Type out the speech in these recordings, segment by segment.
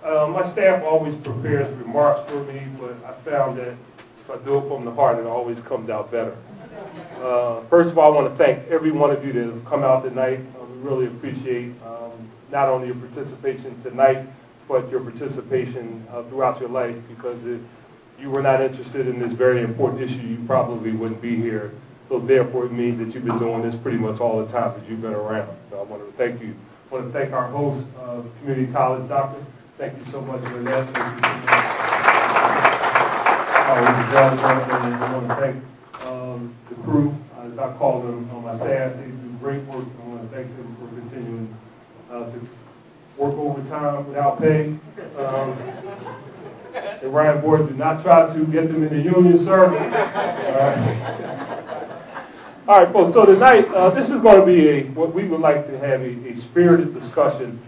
My staff always prepares remarks for me, but I found that if I do it from the heart, it always comes out better. First of all, I want to thank every one of you that have come out tonight. We really appreciate not only your participation tonight, but your participation throughout your life, because if you were not interested in this very important issue, you probably wouldn't be here. So therefore, it means that you've been doing this pretty much all the time that you've been around. So I want to thank you. I want to thank our host, Community College Doctor. Thank you so much for that. I want to thank the crew, as I call them, on my staff. They do great work. I want to thank them for continuing to work overtime without pay. And Ryan Board, do not try to get them in the union, sir. All right, folks, so tonight, this is going to be what we would like to have a spirited discussion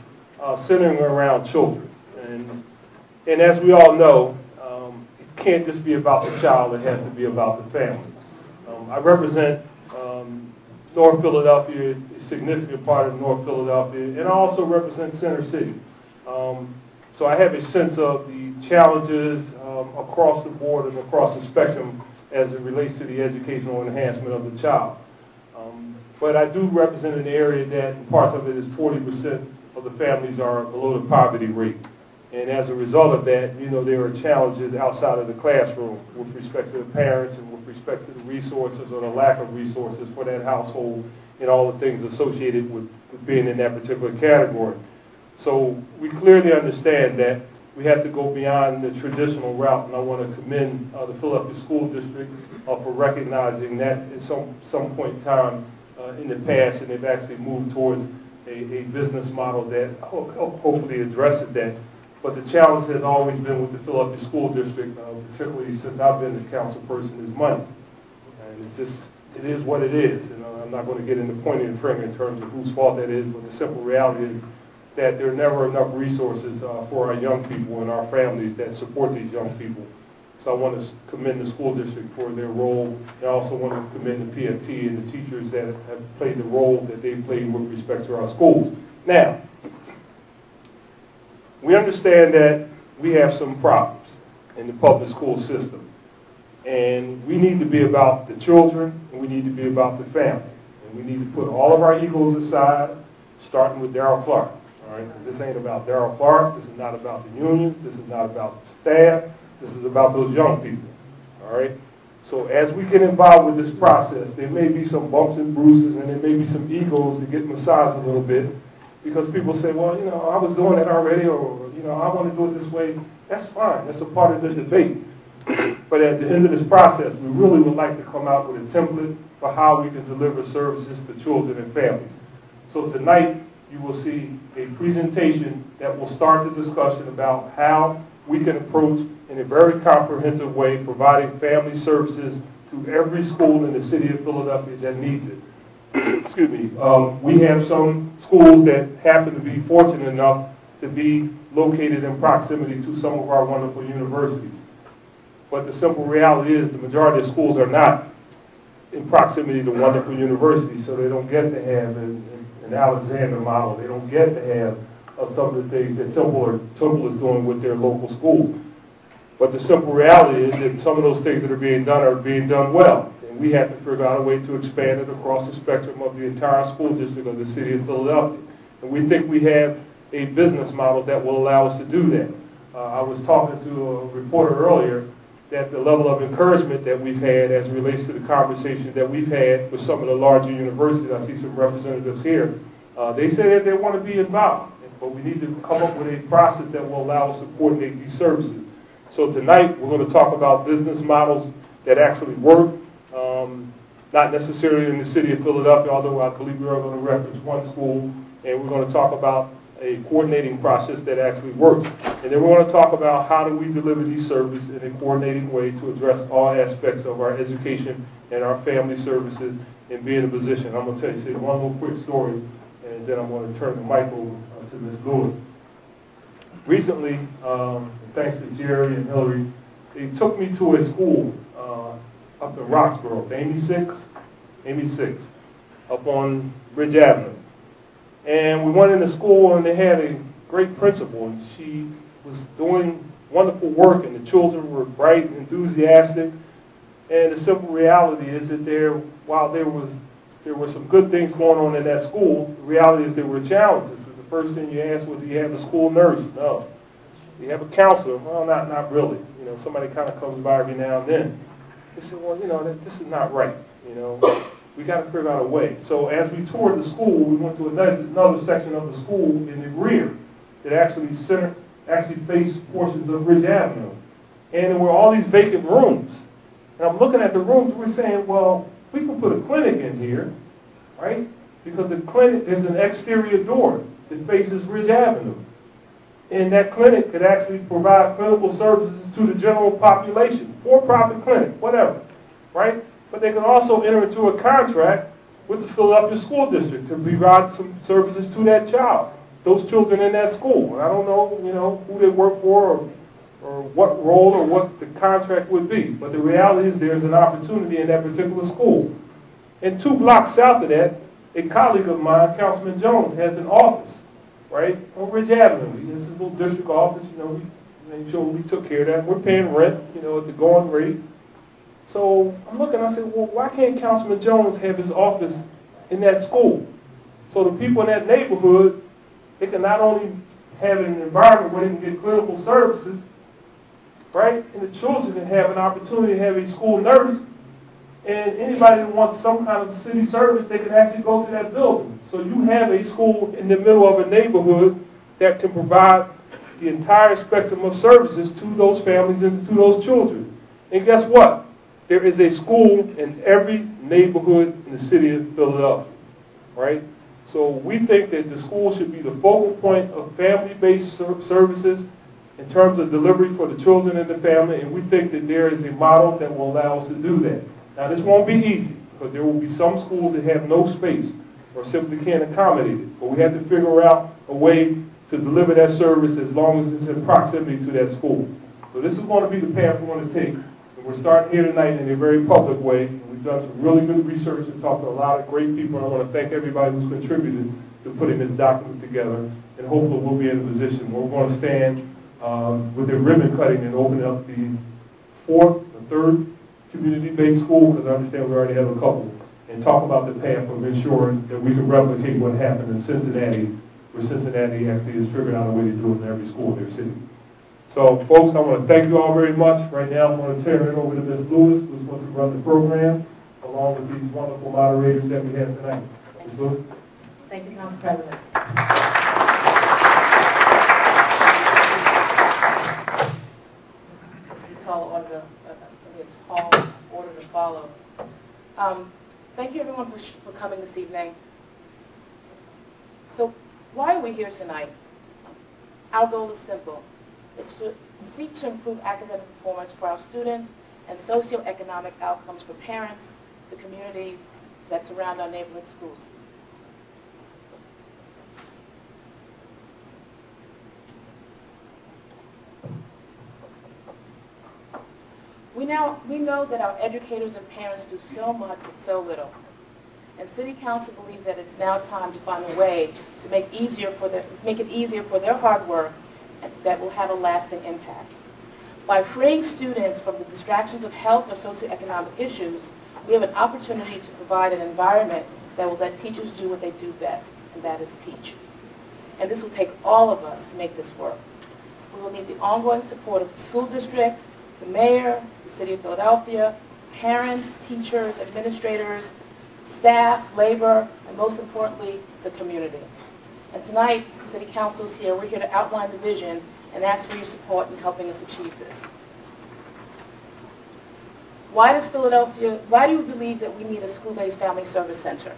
centering around children. And as we all know, it can't just be about the child, it has to be about the family. I represent North Philadelphia, a significant part of North Philadelphia, and I also represent Center City. So I have a sense of the challenges across the board and across the spectrum as it relates to the educational enhancement of the child. But I do represent an area that parts of it is 40% of the families are below the poverty rate. And as a result of that, you know, there are challenges outside of the classroom with respect to the parents and with respect to the resources or the lack of resources for that household and all the things associated with being in that particular category. So we clearly understand that we have to go beyond the traditional route, and I want to commend the Philadelphia School District for recognizing that at some point in time in the past, and they've actually moved towards a business model that hopefully addresses that. But the challenge has always been with the Philadelphia School District, particularly since I've been the council person, is money. And it's just, it is what it is. And I'm not going to get into pointing the finger in terms of whose fault that is, but the simple reality is that there are never enough resources for our young people and our families that support these young people. So I want to commend the school district for their role. And I also want to commend the PFT and the teachers that have played the role that they've played with respect to our schools. Now, we understand that we have some problems in the public school system. And we need to be about the children, and we need to be about the family. And we need to put all of our egos aside, starting with Darrell Clarke. All right? This ain't about Darrell Clarke. This is not about the unions. This is not about the staff. This is about those young people. All right? So as we get involved with this process, there may be some bumps and bruises, and there may be some egos that get massaged a little bit, because people say, well, you know, I was doing it already, or, you know, I want to do it this way. That's fine. That's a part of the debate. But at the end of this process, we really would like to come out with a template for how we can deliver services to children and families. So tonight, you will see a presentation that will start the discussion about how we can approach, in a very comprehensive way, providing family services to every school in the city of Philadelphia that needs it. Excuse me. We have some schools that happen to be fortunate enough to be located in proximity to some of our wonderful universities. But the simple reality is the majority of schools are not in proximity to wonderful universities, so they don't get to have an Alexander model. They don't get to have some of the things that Temple is doing with their local schools. But the simple reality is that some of those things that are being done well. And we have to figure out a way to expand it across the spectrum of the entire school district of the city of Philadelphia. And we think we have a business model that will allow us to do that. I was talking to a reporter earlier that the level of encouragement that we've had as it relates to the conversation that we've had with some of the larger universities, I see some representatives here, they say that they want to be involved, but we need to come up with a process that will allow us to coordinate these services. So tonight, we're going to talk about business models that actually work, not necessarily in the city of Philadelphia, although I believe we are going to reference one school, and we're going to talk about a coordinating process that actually works. And then we're going to talk about how do we deliver these services in a coordinating way to address all aspects of our education and our family services and be in a position. I'm going to say one little quick story, and then I'm going to turn the mic over to Ms. Lewis. Recently, thanks to Jerry and Hillary, they took me to a school up in Roxborough, Amy 6, up on Ridge Avenue. And we went into school, and they had a great principal, and she was doing wonderful work, and the children were bright and enthusiastic. And the simple reality is that while there were some good things going on in that school, the reality is there were challenges. So the first thing you ask was, do you have a school nurse? No. Do you have a counselor? Well, not really. You know, somebody kind of comes by every now and then. They said, well, you know, this is not right. You know, we got to figure out a way. So as we toured the school, we went to another section of the school in the rear that actually faced portions of Ridge Avenue. And there were all these vacant rooms. And I'm looking at the rooms, we're saying, well, we can put a clinic in here, right? Because the clinic, there's an exterior door that faces Ridge Avenue. And that clinic could actually provide clinical services to the general population, for-profit clinic, whatever, right? But they can also enter into a contract with the Philadelphia School District to provide some services to that child, those children in that school. And I don't know, you know, who they work for or what role or what the contract would be. But the reality is there's an opportunity in that particular school. And 2 blocks south of that, a colleague of mine, Councilman Jones, has an office, right, on Ridge Avenue. He has his little district office, you know, we made sure we took care of that. We're paying rent, you know, at the going rate. So I'm looking, I said, well, why can't Councilman Jones have his office in that school? So the people in that neighborhood, they can not only have an environment where they can get clinical services, right, and the children can have an opportunity to have a school nurse, and anybody that wants some kind of city service, they can actually go to that building. So you have a school in the middle of a neighborhood that can provide the entire spectrum of services to those families and to those children. And guess what? There is a school in every neighborhood in the city of Philadelphia, right? So we think that the school should be the focal point of family-based services in terms of delivery for the children and the family, and we think that there is a model that will allow us to do that. Now, this won't be easy, because there will be some schools that have no space or simply can't accommodate it, but we have to figure out a way to deliver that service as long as it's in proximity to that school. So this is going to be the path we're going to take. We're starting here tonight in a very public way. We've done some really good research and talked to a lot of great people. And I want to thank everybody who's contributed to putting this document together. And hopefully we'll be in a position where we're going to stand with a ribbon cutting and open up the third community-based school, because I understand we already have a couple, and talk about the path of ensuring that we can replicate what happened in Cincinnati, where Cincinnati actually has figured out a way to do it in every school in their city. So, folks, I want to thank you all very much. Right now, I'm going to turn it over to Ms. Lewis, who's going to run the program, along with these wonderful moderators that we have tonight. Ms. Lewis? Thank you, Council President. This is a tall order to follow. Thank you, everyone, for coming this evening. So, why are we here tonight? Our goal is simple. It's to seek to improve academic performance for our students and socioeconomic outcomes for parents, the communities that surround our neighborhood schools. We know that our educators and parents do so much with so little. And City Council believes that it's now time to find a way to make it easier for their hard work that will have a lasting impact. By freeing students from the distractions of health or socioeconomic issues, we have an opportunity to provide an environment that will let teachers do what they do best, and that is teach. And this will take all of us to make this work. We will need the ongoing support of the school district, the mayor, the city of Philadelphia, parents, teachers, administrators, staff, labor, and most importantly, the community. And tonight, the City Council is here. We're here to outline the vision and ask for your support in helping us achieve this. Why do you believe that we need a school-based family service center?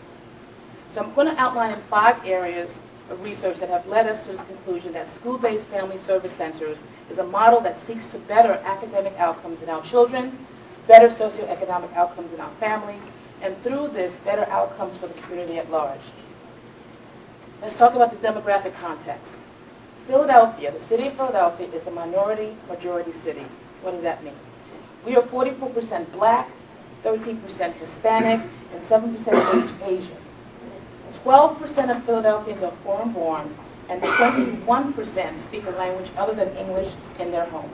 So I'm going to outline in 5 areas of research that have led us to this conclusion that school-based family service centers is a model that seeks to better academic outcomes in our children, better socioeconomic outcomes in our families, and through this, better outcomes for the community at large. Let's talk about the demographic context. Philadelphia, the city of Philadelphia, is a minority-majority city. What does that mean? We are 44% black, 13% Hispanic, and 7% Asian. 12% of Philadelphians are foreign-born, and 21% speak a language other than English in their home.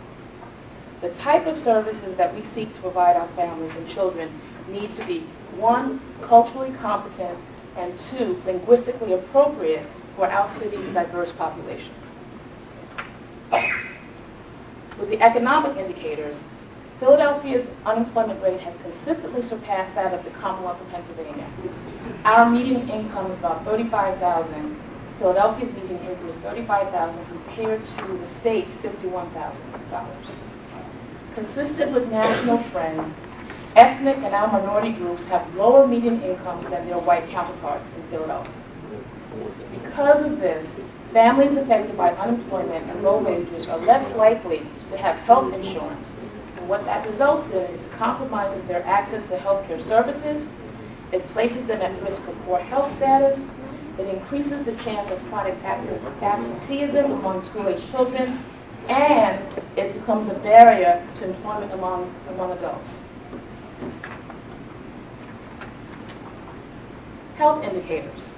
The type of services that we seek to provide our families and children needs to be, 1, culturally competent, and 2, linguistically appropriate for our city's diverse population. With the economic indicators, Philadelphia's unemployment rate has consistently surpassed that of the Commonwealth of Pennsylvania. Our median income is about $35,000. Philadelphia's median income is $35,000 compared to the state's $51,000. Consistent with national trends, ethnic and our minority groups have lower median incomes than their white counterparts in Philadelphia. Because of this, families affected by unemployment and low wages are less likely to have health insurance. And what that results in is it compromises their access to health care services, it places them at risk for poor health status, it increases the chance of chronic absenteeism among school-age children, and it becomes a barrier to employment among adults. Health indicators.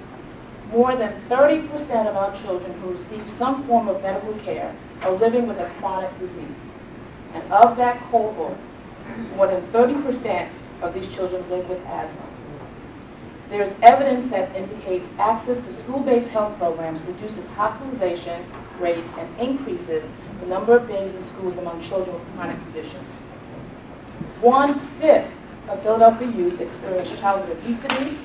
More than 30% of our children who receive some form of medical care are living with a chronic disease. And of that cohort, more than 30% of these children live with asthma. There is evidence that indicates access to school-based health programs reduces hospitalization rates and increases the number of days in schools among children with chronic conditions. 1/5 of Philadelphia youth experience childhood obesity,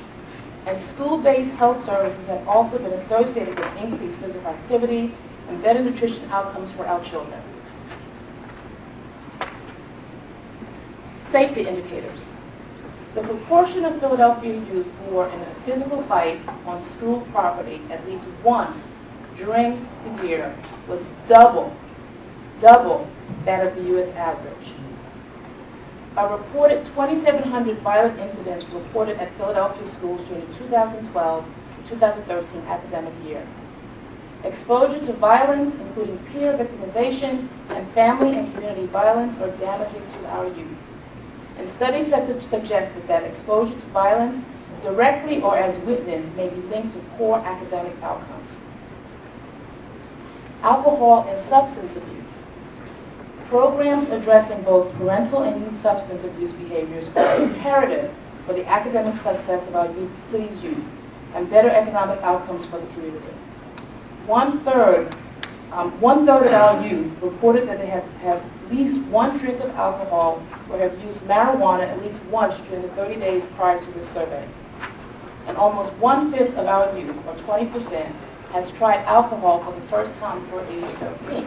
and school-based health services have also been associated with increased physical activity and better nutrition outcomes for our children. Safety indicators. The proportion of Philadelphia youth who are in a physical fight on school property at least once during the year was double that of the U.S. average. A reported 2,700 violent incidents reported at Philadelphia schools during the 2012-2013 academic year. Exposure to violence, including peer victimization and family and community violence, are damaging to our youth. And studies have suggested that exposure to violence, directly or as witness, may be linked to poor academic outcomes. Alcohol and substance abuse. Programs addressing both parental and youth substance abuse behaviors are imperative for the academic success of our city's youth and better economic outcomes for the community. One-third of our youth reported that they have at least one drink of alcohol or have used marijuana at least once during the 30 days prior to this survey. And almost 1/5 of our youth, or 20%, has tried alcohol for the first time before age 13.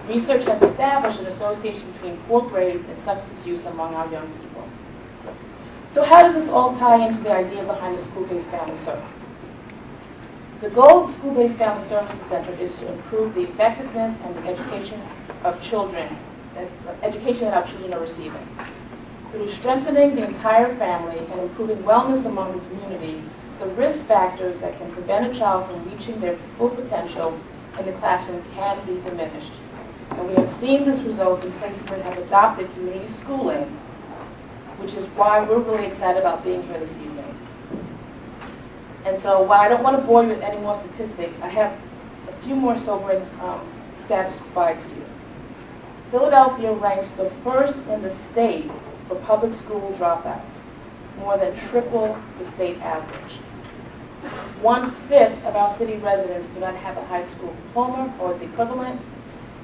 Research has established an association between poor grades and substance use among our young people. So how does this all tie into the idea behind the school-based family service? The goal of the School-Based Family Services Center is to improve the effectiveness and the education of children, education that our children are receiving. Through strengthening the entire family and improving wellness among the community, the risk factors that can prevent a child from reaching their full potential in the classroom can be diminished. And we have seen this results in places that have adopted community schooling, which is why we're really excited about being here this evening. And so while I don't want to bore you with any more statistics, I have a few more sobering stats to provide to you. Philadelphia ranks the first in the state for public school dropouts, more than triple the state average. 1/5 of our city residents do not have a high school diploma or its equivalent,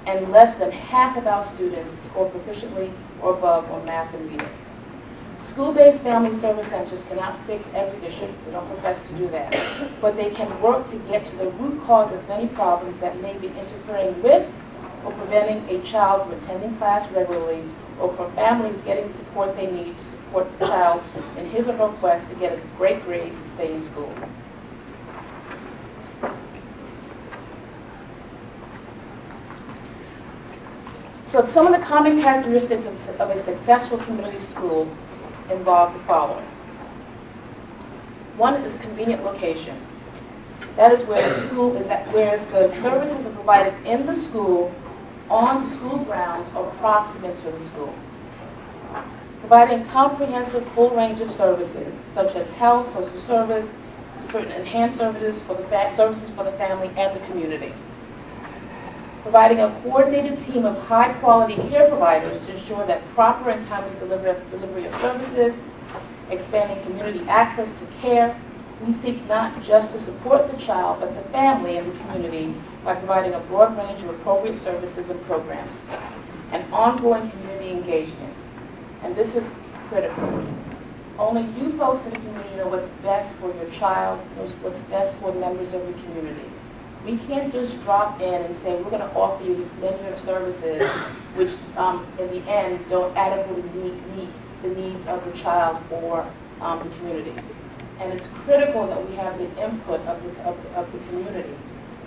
and less than half of our students score proficiently or above on math and reading. School-based family service centers cannot fix every issue. They don't profess to do that. But they can work to get to the root cause of many problems that may be interfering with or preventing a child from attending class regularly, or for families getting the support they need to support the child in his or her quest to get a great grade and stay in school. So some of the common characteristics of a successful community school involve the following. One is a convenient location. That is where the school is at, where the services are provided in the school, on school grounds, or proximate to the school. Providing comprehensive full range of services, such as health, social service, certain enhanced services for the family and the community. Providing a coordinated team of high-quality care providers to ensure that proper and timely delivery of services, expanding community access to care. We seek not just to support the child, but the family and the community by providing a broad range of appropriate services and programs, and ongoing community engagement. And this is critical. Only you folks in the community know what's best for your child, knows what's best for members of the community. We can't just drop in and say, we're going to offer you this menu of services, which in the end don't adequately meet the needs of the child or the community. And it's critical that we have the input of the community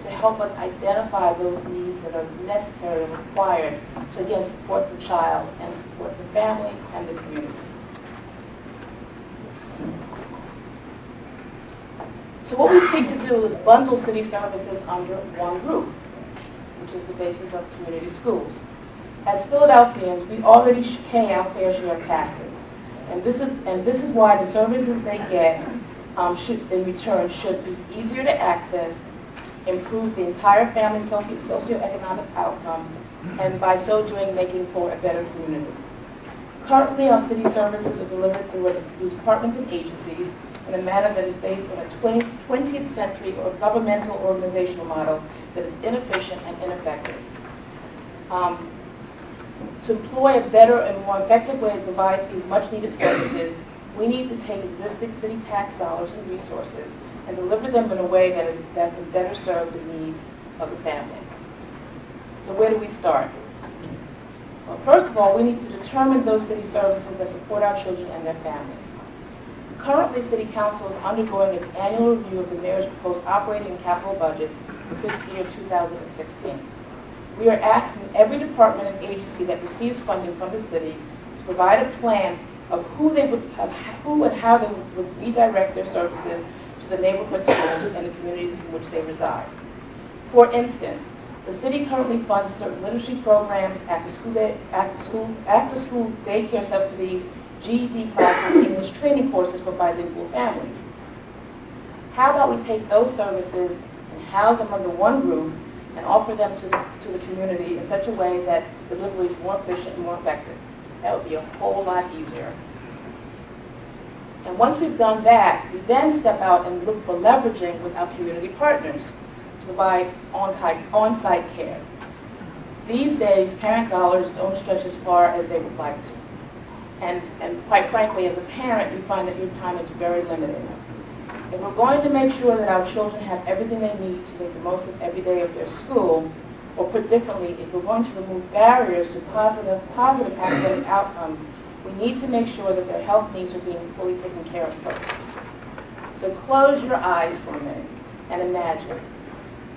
to help us identify those needs that are necessary and required to, again, support the child and support the family and the community. So what we seek to do is bundle city services under one roof, which is the basis of community schools. As Philadelphians, we already pay our fair share of taxes, and this is why the services they get in return should be easier to access, improve the entire family socioeconomic outcome, and by so doing, making for a better community. Currently, our city services are delivered through departments and agencies in a manner that is based on a 20th century or governmental organizational model that is inefficient and ineffective. To employ a better and more effective way to provide these much-needed services, we need to take existing city tax dollars and resources and deliver them in a way that can better serve the needs of the family. So where do we start? Well, first of all, we need to determine those city services that support our children and their families. Currently, City Council is undergoing its annual review of the mayor's proposed operating and capital budgets for fiscal year 2016. We are asking every department and agency that receives funding from the city to provide a plan of who and how they would redirect their services to the neighborhood schools and the communities in which they reside. For instance, the city currently funds certain literacy programs, after-school daycare subsidies, GED classes, and English training courses for bilingual families. How about we take those services and house them under one roof and offer them to the community in such a way that delivery is more efficient and more effective? That would be a whole lot easier. And once we've done that, we then step out and look for leveraging with our community partners to provide on-site care. These days, parent dollars don't stretch as far as they would like to. And quite frankly, as a parent, you find that your time is very limited. If we're going to make sure that our children have everything they need to make the most of every day of their school, or put differently, if we're going to remove barriers to positive academic outcomes, we need to make sure that their health needs are being fully taken care of first. So close your eyes for a minute and imagine.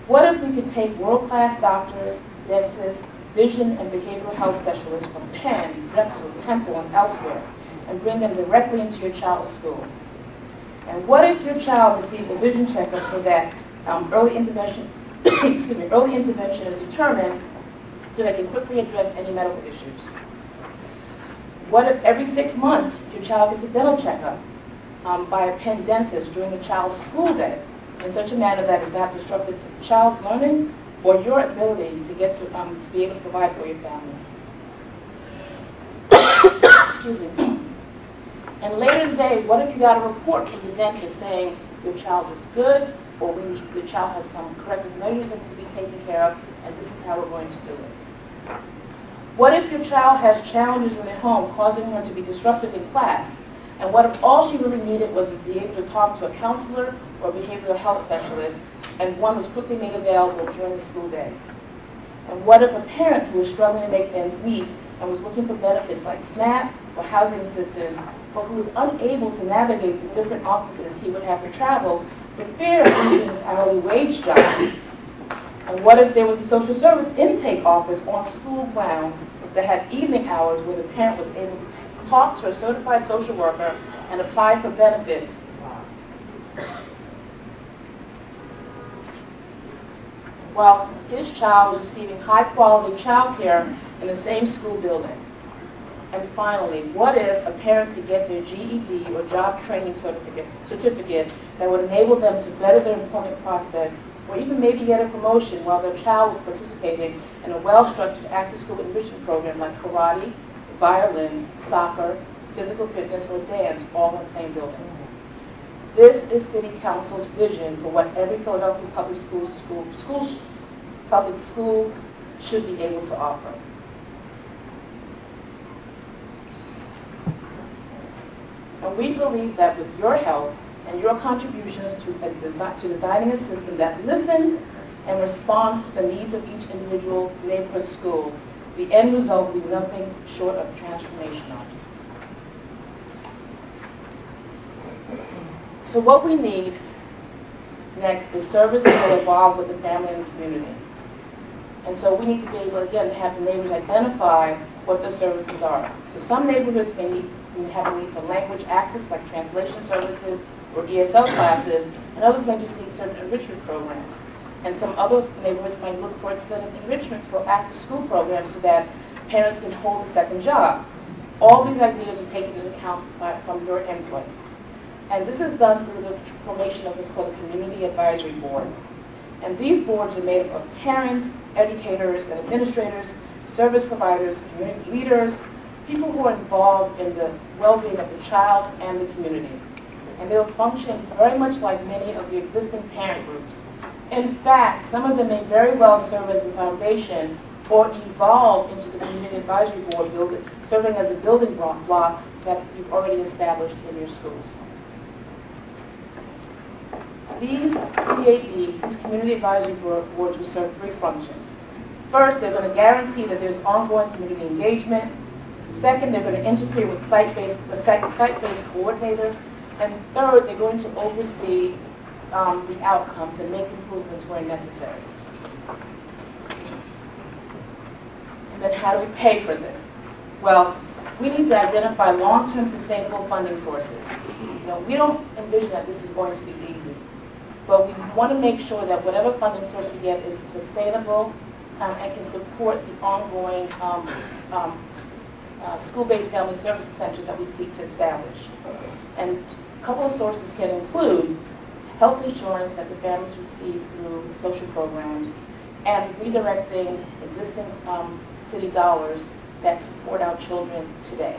What if we could take world-class doctors, dentists, vision and behavioral health specialists from Penn, Drexel, Temple, and elsewhere, and bring them directly into your child's school? And what if your child received a vision checkup so that early intervention is determined so they can quickly address any medical issues? What if every 6 months your child gets a dental checkup by a Penn dentist during the child's school day in such a manner that is not disruptive to the child's learning or your ability to get to be able to provide for your family? Excuse me. And later in the day, what if you got a report from the dentist saying your child is good, or your child has some corrective measures that need to be taken care of, and this is how we're going to do it? What if your child has challenges in their home causing her to be disruptive in class? And what if all she really needed was to be able to talk to a counselor or behavioral health specialist, and one was quickly made available during the school day? And what if a parent who was struggling to make ends meet and was looking for benefits like SNAP or housing assistance, but who was unable to navigate the different offices he would have to travel for fear of losing his hourly wage job? And what if there was a social service intake office on school grounds that had evening hours where the parent was able to talk to a certified social worker and apply for benefits while his child was receiving high-quality child care in the same school building? And finally, what if a parent could get their GED or job training certificate that would enable them to better their employment prospects, or even maybe get a promotion while their child was participating in a well-structured after-school enrichment program like karate, violin, soccer, physical fitness, or dance, all in the same building. This is City Council's vision for what every Philadelphia public school should be able to offer. And we believe that with your help and your contributions to designing a system that listens and responds to the needs of each individual neighborhood school, the end result will be nothing short of transformational. So what we need next is services that will evolve with the family and the community. And so we need to be able, again, to have the neighbors identify what the services are. So some neighborhoods may have a need for language access, like translation services or ESL classes, and others may just need certain enrichment programs. And some other neighborhoods might look for extended enrichment for after-school programs so that parents can hold a second job. All these ideas are taken into account from your input. And this is done through the formation of what's called a Community Advisory Board. And these boards are made up of parents, educators, and administrators, service providers, community leaders, people who are involved in the well-being of the child and the community. And they will function very much like many of the existing parent groups. In fact, some of them may very well serve as a foundation or evolve into the Community Advisory Board, serving as a building blocks that you've already established in your schools. These CABs, these Community Advisory Boards, will serve three functions. First, they're going to guarantee that there's ongoing community engagement. Second, they're going to interfere with site-based coordinator. And third, they're going to oversee the outcomes and make improvements where necessary. And then how do we pay for this? Well, we need to identify long-term sustainable funding sources. We don't envision that this is going to be easy, but we want to make sure that whatever funding source we get is sustainable and can support the ongoing school-based family services center that we seek to establish. And a couple of sources can include health insurance that the families receive through social programs and redirecting existing city dollars that support our children today.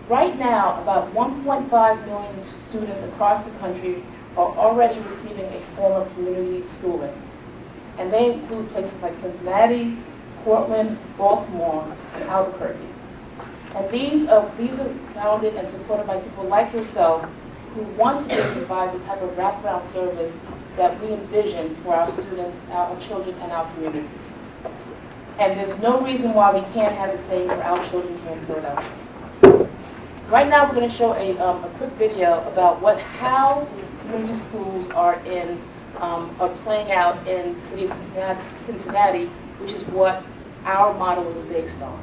Right now, about 1.5 million students across the country are already receiving a form of community schooling. And they include places like Cincinnati, Portland, Baltimore, and Albuquerque. And these are founded and supported by people like yourself who want to provide the type of wraparound service that we envision for our students, our children, and our communities. And there's no reason why we can't have the same for our children here in Philadelphia. Right now, we're going to show a quick video about how community schools are playing out in the city of Cincinnati, which is what our model is based on.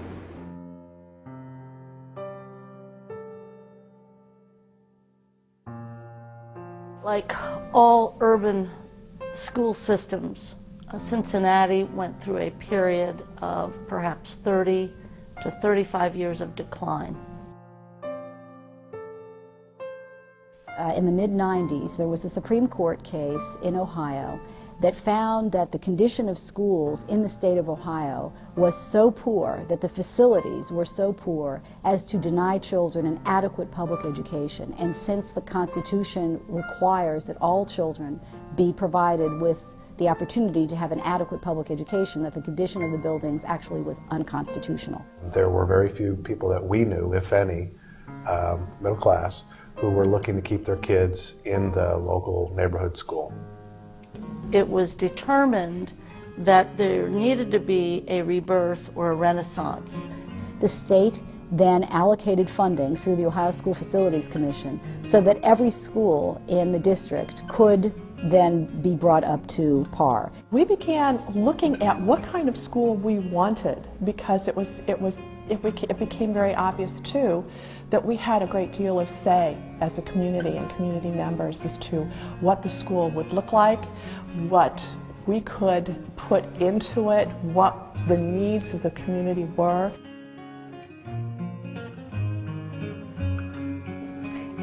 Like all urban school systems, Cincinnati went through a period of perhaps 30 to 35 years of decline. In the mid-90s, there was a Supreme Court case in Ohio that found that the condition of schools in the state of Ohio was so poor, that the facilities were so poor as to deny children an adequate public education. And since the Constitution requires that all children be provided with the opportunity to have an adequate public education, that the condition of the buildings actually was unconstitutional. There were very few people that we knew, if any, middle class, who were looking to keep their kids in the local neighborhood school. It was determined that there needed to be a rebirth or a renaissance. The state then allocated funding through the Ohio School Facilities Commission so that every school in the district could then be brought up to par. We began looking at what kind of school we wanted because it became very obvious too that we had a great deal of say as a community and community members as to what the school would look like, what we could put into it what the needs of the community were.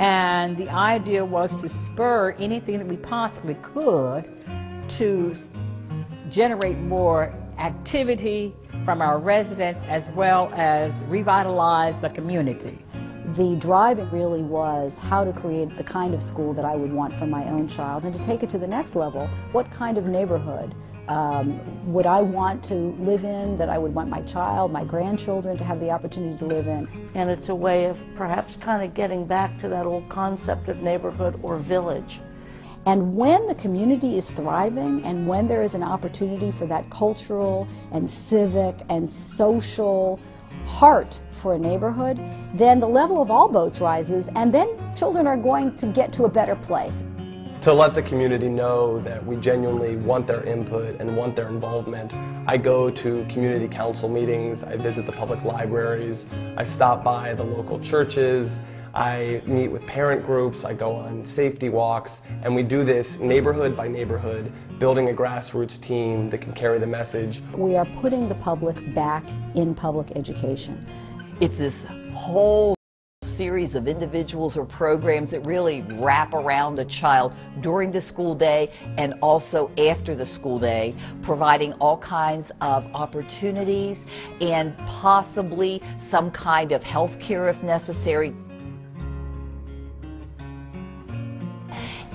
And the idea was to spur anything that we possibly could to generate more activity from our residents as well as revitalize the community. The driving really was how to create the kind of school that I would want for my own child, and to take it to the next level, what kind of neighborhood would I want to live in, that I would want my child, my grandchildren to have the opportunity to live in. And it's a way of perhaps kind of getting back to that old concept of neighborhood or village. And when the community is thriving, and when there is an opportunity for that cultural and civic and social heart for a neighborhood, then the level of all boats rises, and then children are going to get to a better place. To let the community know that we genuinely want their input and want their involvement, I go to community council meetings, I visit the public libraries, I stop by the local churches, I meet with parent groups, I go on safety walks, and we do this neighborhood by neighborhood, building a grassroots team that can carry the message. We are putting the public back in public education. It's this whole series of individuals or programs that really wrap around a child during the school day and also after the school day, providing all kinds of opportunities and possibly some kind of health care if necessary.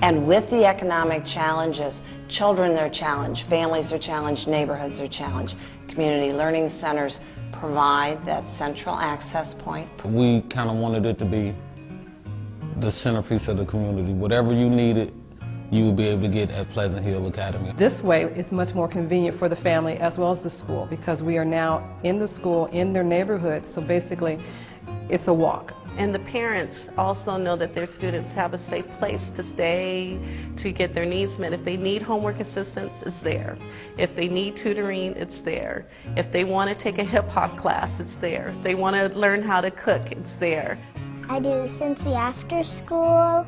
And with the economic challenges, children are challenged, families are challenged, neighborhoods are challenged. Community learning centers provide that central access point. We kind of wanted it to be the centerpiece of the community. Whatever you needed, you would be able to get at Pleasant Hill Academy. This way, it's much more convenient for the family as well as the school, because we are now in the school, in their neighborhood, so basically it's a walk. And the parents also know that their students have a safe place to stay, to get their needs met. If they need homework assistance, it's there. If they need tutoring, it's there. If they want to take a hip-hop class, it's there. If they want to learn how to cook, it's there. I do Cincy after school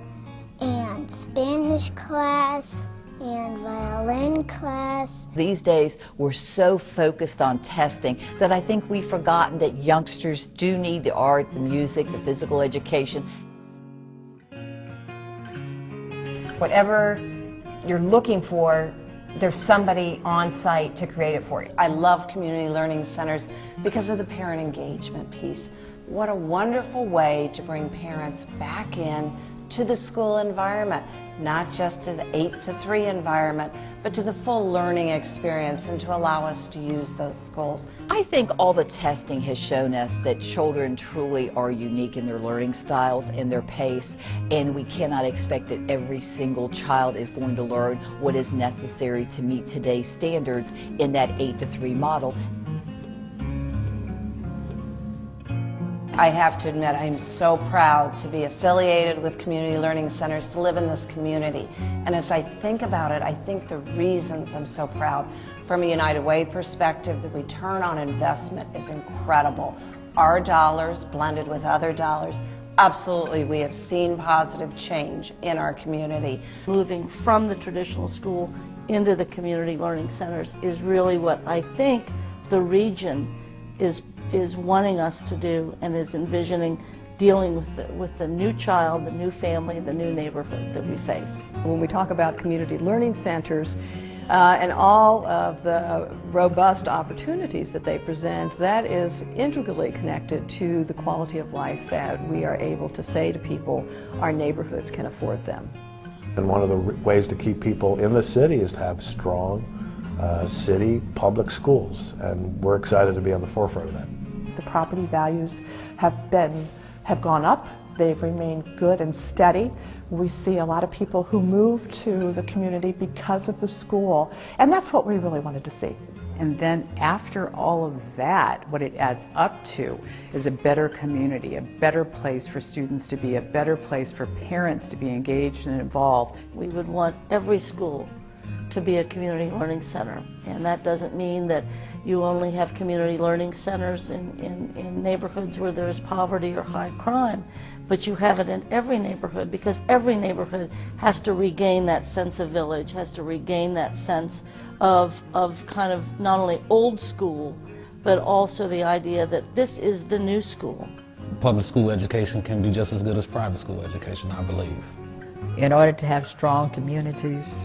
and Spanish class and violin class. These days, we're so focused on testing that I think we've forgotten that youngsters do need the art, the music, the physical education. Whatever you're looking for, there's somebody on site to create it for you. I love community learning centers because of the parent engagement piece. What a wonderful way to bring parents back in to the school environment, not just to the 8 to 3 environment, but to the full learning experience, and to allow us to use those schools. I think all the testing has shown us that children truly are unique in their learning styles and their pace, and we cannot expect that every single child is going to learn what is necessary to meet today's standards in that 8 to 3 model. I have to admit, I'm so proud to be affiliated with community learning centers, to live in this community. And as I think about it, I think the reasons I'm so proud, from a United Way perspective, the return on investment is incredible. Our dollars blended with other dollars, absolutely, we have seen positive change in our community. Moving from the traditional school into the community learning centers is really what I think the region is wanting us to do, and is envisioning dealing with the new child, the new family, the new neighborhood that we face. When we talk about community learning centers and all of the robust opportunities that they present, that is integrally connected to the quality of life that we are able to say to people our neighborhoods can afford them. And one of the ways to keep people in the city is to have strong city public schools, and we're excited to be on the forefront of that. The property values have gone up. They've remained good and steady. We see a lot of people who move to the community because of the school, and that's what we really wanted to see. And then after all of that, what it adds up to is a better community, a better place for students to be, a better place for parents to be engaged and involved. We would want every school to be a community learning center. And that doesn't mean that you only have community learning centers in neighborhoods where there is poverty or high crime, but you have it in every neighborhood, because every neighborhood has to regain that sense of village, has to regain that sense of kind of not only old school, but also the idea that this is the new school. Public school education can be just as good as private school education, I believe. In order to have strong communities,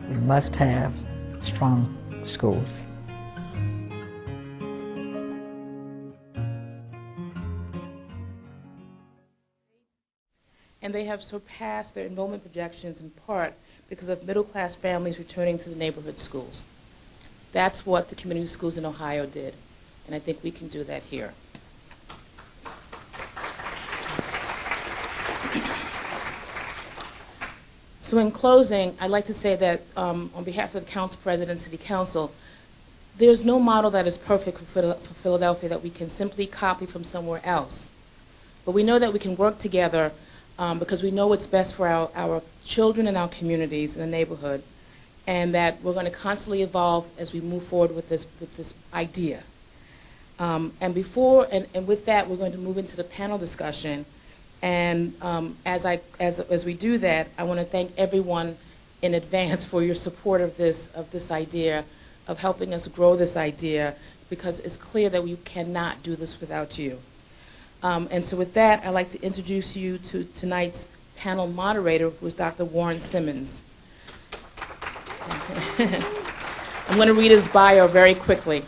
we must have strong schools. And they have surpassed their enrollment projections in part because of middle-class families returning to the neighborhood schools. That's what the community schools in Ohio did, and I think we can do that here. So in closing, I'd like to say that on behalf of the Council President and City Council, there's no model that is perfect for Philadelphia that we can simply copy from somewhere else. But we know that we can work together because we know what's best for our children and our communities in the neighborhood, and that we're going to constantly evolve as we move forward with this idea. And with that, we're going to move into the panel discussion. And as we do that, I want to thank everyone in advance for your support of this idea, of helping us grow this idea, because it's clear that we cannot do this without you. And so with that, I'd like to introduce you to tonight's panel moderator, who is Dr. Warren Simmons. I'm going to read his bio very quickly.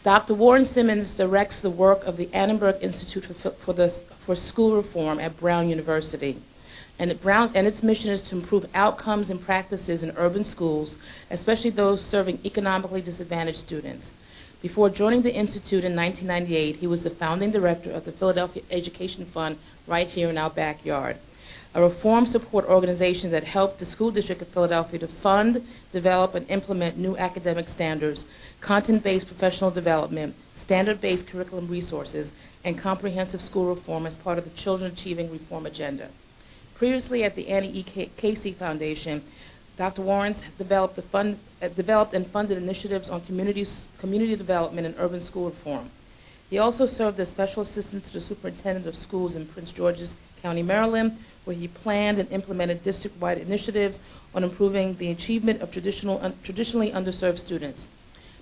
Dr. Warren Simmons directs the work of the Annenberg Institute for School Reform at Brown University. And its mission is to improve outcomes and practices in urban schools, especially those serving economically disadvantaged students. Before joining the Institute in 1998, he was the founding director of the Philadelphia Education Fund right here in our backyard, a reform support organization that helped the School District of Philadelphia to fund, develop, and implement new academic standards, content-based professional development, standard-based curriculum resources, and comprehensive school reform as part of the Children Achieving Reform Agenda. Previously at the Annie E. Casey Foundation, Dr. Warren developed and funded initiatives on community development and urban school reform. He also served as special assistant to the superintendent of schools in Prince George's County, Maryland, where he planned and implemented district-wide initiatives on improving the achievement of traditionally underserved students.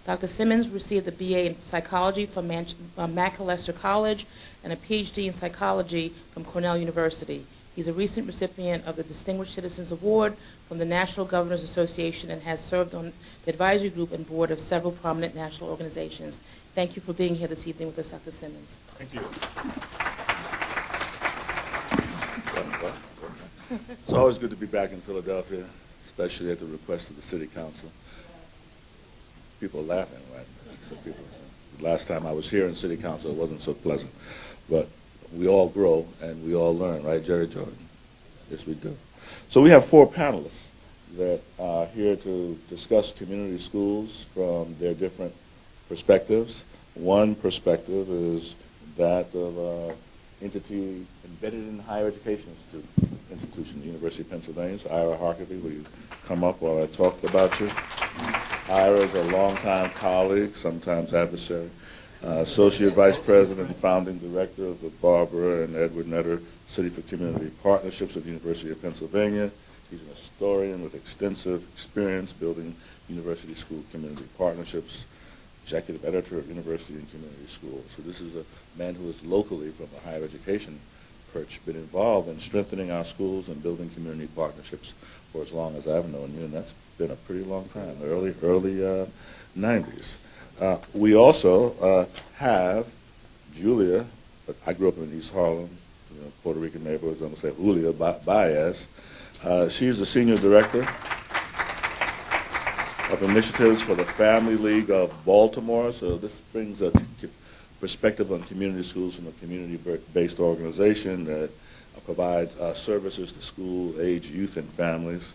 Dr. Simmons received a BA in psychology from Macalester College and a PhD in psychology from Cornell University. He's a recent recipient of the Distinguished Citizens Award from the National Governors Association and has served on the advisory group and board of several prominent national organizations. Thank you for being here this evening with us, Dr. Simmons. Thank you. It's always good to be back in Philadelphia, especially at the request of the City Council. People are laughing, right? The last time I was here in City Council, it wasn't so pleasant. But we all grow and we all learn, right, Jerry Jordan? Yes, we do. So we have 4 panelists that are here to discuss community schools from their different perspectives. One perspective is that of an entity embedded in the higher education institution, the University of Pennsylvania. So Ira Harkavy, will you come up while I talk about you? Ira is a longtime colleague, sometimes adversary. Associate Vice President and Founding Director of the Barbara and Edward Netter City for Community Partnerships at the University of Pennsylvania. He's an historian with extensive experience building university school community partnerships, executive editor of University and Community Schools. So this is a man who is locally from a higher education perch been involved in strengthening our schools and building community partnerships for as long as I've known you, and that's been a pretty long time, the early 90s. We also have Julia. I grew up in East Harlem, Puerto Rican neighborhoods. I'm going to say Julia Baez. She's the senior director of initiatives for the Family League of Baltimore. So this brings a perspective on community schools from a community-based organization that provides services to school-age youth and families.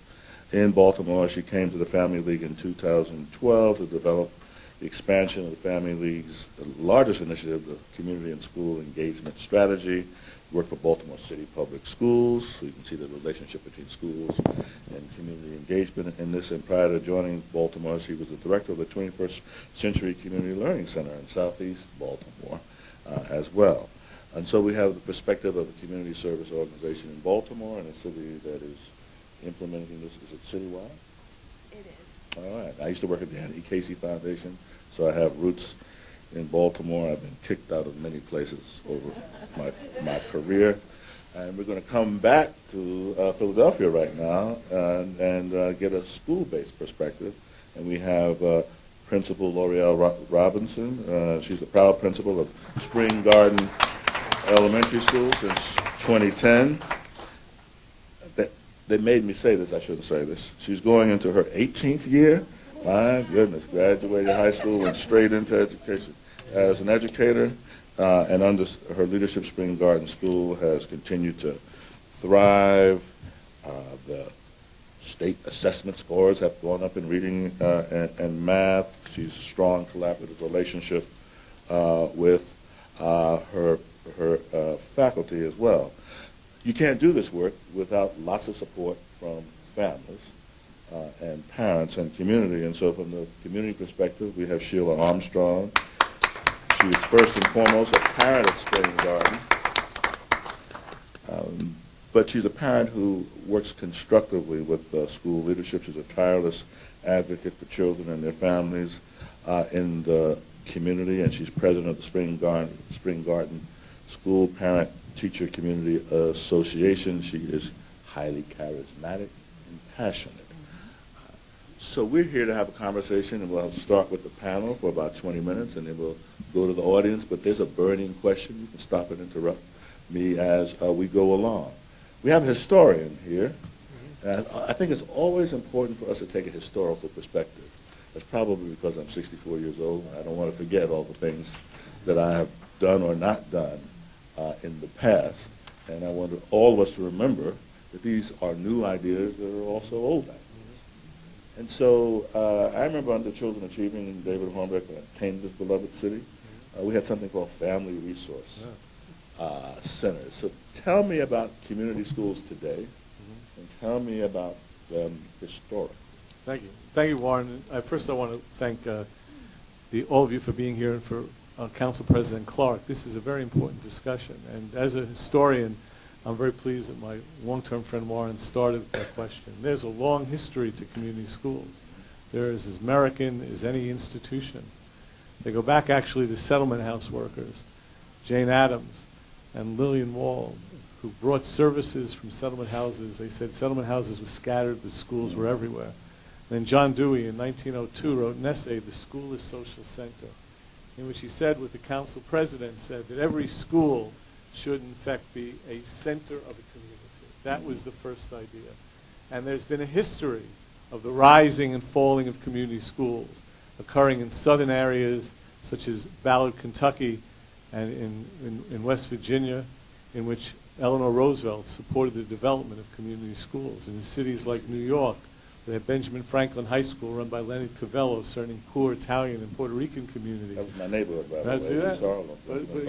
In Baltimore, she came to the Family League in 2012 to develop the expansion of the Family League's largest initiative, the Community and School Engagement Strategy. worked for Baltimore City Public Schools, so you can see the relationship between schools and community engagement in this. And prior to joining Baltimore, she was the director of the 21st Century Community Learning Center in Southeast Baltimore as well. And so we have the perspective of a community service organization in Baltimore and a city that is implementing this. Is it citywide? It is. All right. I used to work at the Annie Casey Foundation, so I have roots in Baltimore. I've been kicked out of many places over my career. And we're going to come back to Philadelphia right now and get a school-based perspective. And we have Principal L'Oreal Robinson. She's the proud principal of Spring Garden Elementary School since 2010. They made me say this. I shouldn't say this. She's going into her 18th year. My goodness, graduated high school, went straight into education as an educator, and under her leadership, Spring Garden School has continued to thrive. The state assessment scores have gone up in reading and math. She's a strong collaborative relationship with her faculty as well. You can't do this work without lots of support from families and parents and community. And so from the community perspective, we have Sheila Armstrong. She is first and foremost a parent at Spring Garden. But she's a parent who works constructively with school leadership. She's a tireless advocate for children and their families in the community, and she's president of the Spring Garden School Parent Teacher Community Association. She is highly charismatic and passionate. So we're here to have a conversation, and we'll start with the panel for about 20 minutes, and then we'll go to the audience. But there's a burning question. You can stop and interrupt me as we go along. We have a historian here, and I think it's always important for us to take a historical perspective. That's probably because I'm 64 years old, and I don't want to forget all the things that I have done or not done in the past. And I want all of us to remember that these are new ideas that are also old ideas. And so I remember under Children Achieving, David Hornbeck came to this beloved city. We had something called Family Resource Centers. So tell me about community schools today, and tell me about them historically. Thank you. Thank you, Warren. First, I want to thank all of you for being here, and for Council President Clarke. This is a very important discussion. And as a historian, I'm very pleased that my long-term friend Warren started with that question. There's a long history to community schools. They're as American as any institution. They go back actually to settlement house workers, Jane Addams and Lillian Wall, who brought services from settlement houses. They said settlement houses were scattered, but schools were everywhere. Then John Dewey in 1902 wrote an essay, The School is Social Center, in which he said what the council president said, that every school should in fact be a center of a community. That was the first idea. And there's been a history of the rising and falling of community schools occurring in southern areas such as Ballard, Kentucky, and in West Virginia, in which Eleanor Roosevelt supported the development of community schools. And in cities like New York, they had Benjamin Franklin High School run by Leonard Cavello, serving poor Italian and Puerto Rican communities. That was my neighborhood, by the way,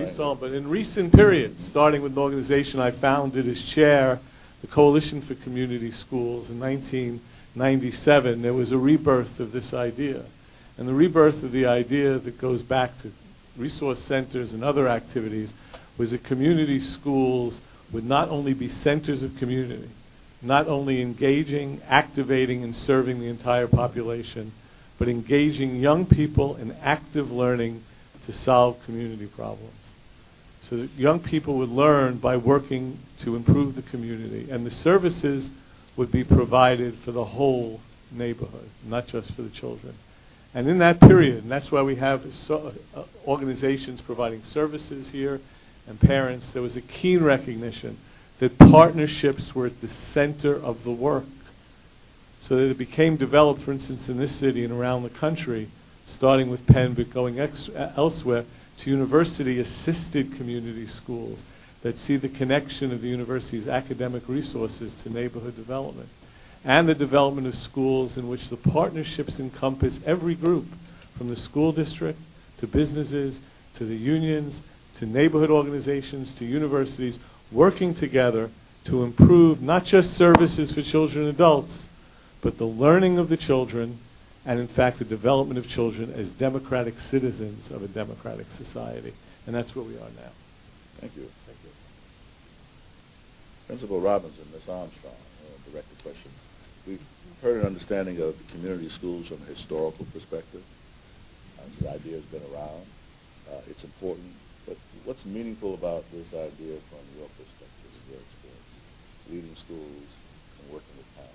East Harlem. But in recent periods, starting with an organization I founded as chair, the Coalition for Community Schools, in 1997, there was a rebirth of this idea. And the rebirth of the idea that goes back to resource centers and other activities was that community schools would not only be centers of community, not only engaging, activating, and serving the entire population, but engaging young people in active learning to solve community problems. So that young people would learn by working to improve the community, and the services would be provided for the whole neighborhood, not just for the children. And in that period, and that's why we have organizations providing services here and parents, there was a keen recognition that partnerships were at the center of the work. So that it became developed, for instance, in this city and around the country, starting with Penn but going elsewhere, to university-assisted community schools that see the connection of the university's academic resources to neighborhood development. And the development of schools in which the partnerships encompass every group, from the school district to businesses to the unions to neighborhood organizations to universities, working together to improve not just services for children and adults, but the learning of the children and, in fact, the development of children as democratic citizens of a democratic society. And that's where we are now. Thank you. Thank you. Principal Robinson, Ms. Armstrong, direct the question. We've heard an understanding of community schools from a historical perspective. This idea has been around. It's important. But what's meaningful about this idea from your perspective and your experience, leading schools and working with parents?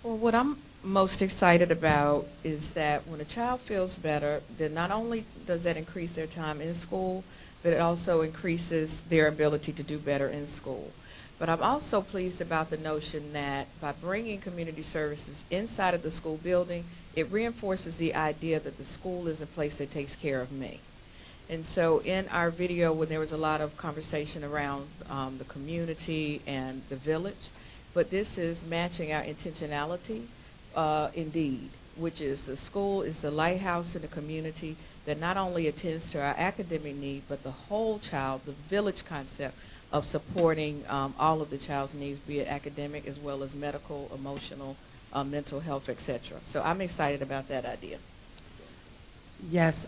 Well, what I'm most excited about is that when a child feels better, then not only does that increase their time in school, but it also increases their ability to do better in school. But I'm also pleased about the notion that by bringing community services inside of the school building, it reinforces the idea that the school is a place that takes care of me. And so in our video, when there was a lot of conversation around the community and the village, but this is matching our intentionality indeed, which is the school is the lighthouse in the community that not only attends to our academic need, but the whole child, the village concept of supporting all of the child's needs, be it academic as well as medical, emotional, mental health, etc. So I'm excited about that idea. Yes.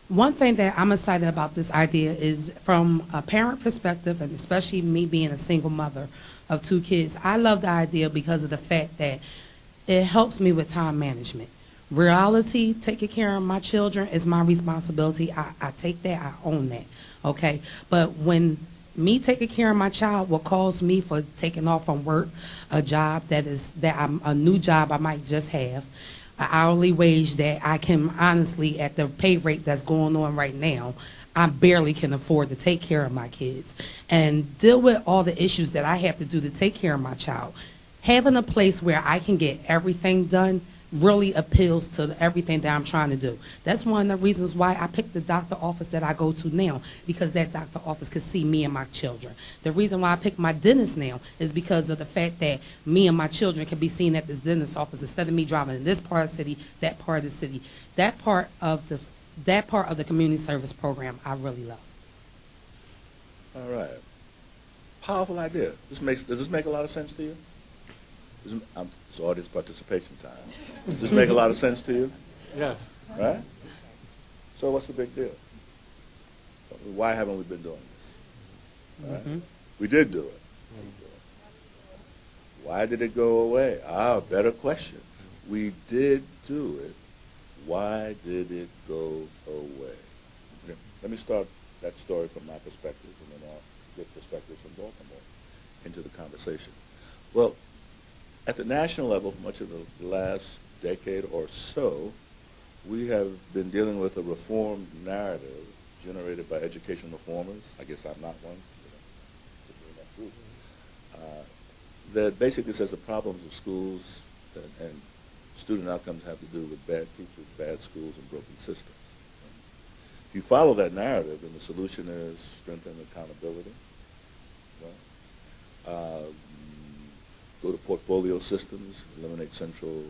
One thing that I'm excited about this idea is from a parent perspective, and especially me being a single mother of 2 kids, I love the idea because of the fact that it helps me with time management. Reality, taking care of my children is my responsibility. I take that, I own that, okay? But when me taking care of my child will cause me for taking off from work, a job a new job I might just have, an hourly wage that I can honestly, at the pay rate that's going on right now, I barely can afford to take care of my kids and deal with all the issues that I have to do to take care of my child. Having a place where I can get everything done really appeals to everything that I'm trying to do. That's one of the reasons why I picked the doctor office that I go to now, because that doctor office could see me and my children. The reason why I picked my dentist now is because of the fact that me and my children can be seen at this dentist office instead of me driving in this part of the city, that part of the city. That part of the community service program I really love. All right. Powerful idea. Does this make a lot of sense to you? It's audience participation time. Does this make a lot of sense to you? Yes. Right? So what's the big deal? Why haven't we been doing this? Right? We did do it. Why did it go away? Better question. We did do it. Why did it go away? Okay. Let me start that story from my perspective, and then I'll get perspectives from Baltimore into the conversation. Well, at the national level, for much of the last decade or so, we have been dealing with a reform narrative generated by education reformers. I guess I'm not one, in that group. That basically says the problems of schools and student outcomes have to do with bad teachers, bad schools, and broken systems. If you follow that narrative, then the solution is strengthen accountability. Right? Go to portfolio systems, eliminate central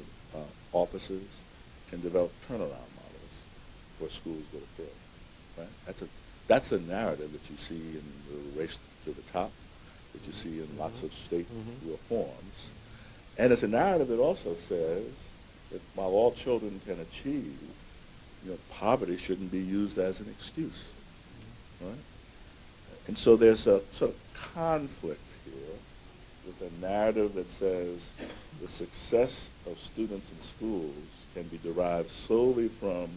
offices, and develop turnaround models where schools go to fail. Right? That's a narrative that you see in the race to the top, that you see in lots of state reforms. And it's a narrative that also says that while all children can achieve, poverty shouldn't be used as an excuse. Right? And so there's a sort of conflict here with a narrative that says the success of students in schools can be derived solely from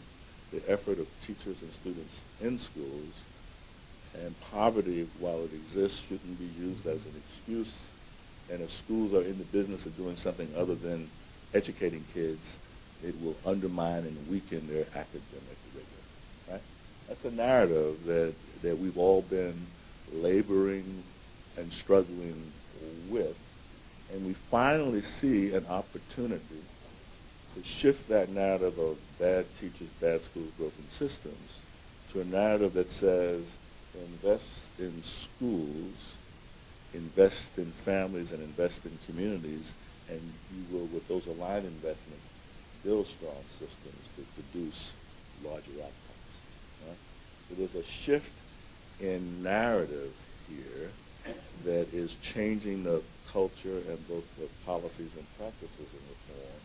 the effort of teachers and students in schools, and poverty, while it exists, shouldn't be used as an excuse. And if schools are in the business of doing something other than educating kids, it will undermine and weaken their academic rigor. Right? That's a narrative that we've all been laboring and struggling with, and we finally see an opportunity to shift that narrative of bad teachers, bad schools, broken systems to a narrative that says invest in schools, invest in families, and invest in communities, and you will, with those aligned investments, build strong systems to produce larger outcomes. Right? So there's a shift in narrative here that is changing the culture and both the policies and practices in reform.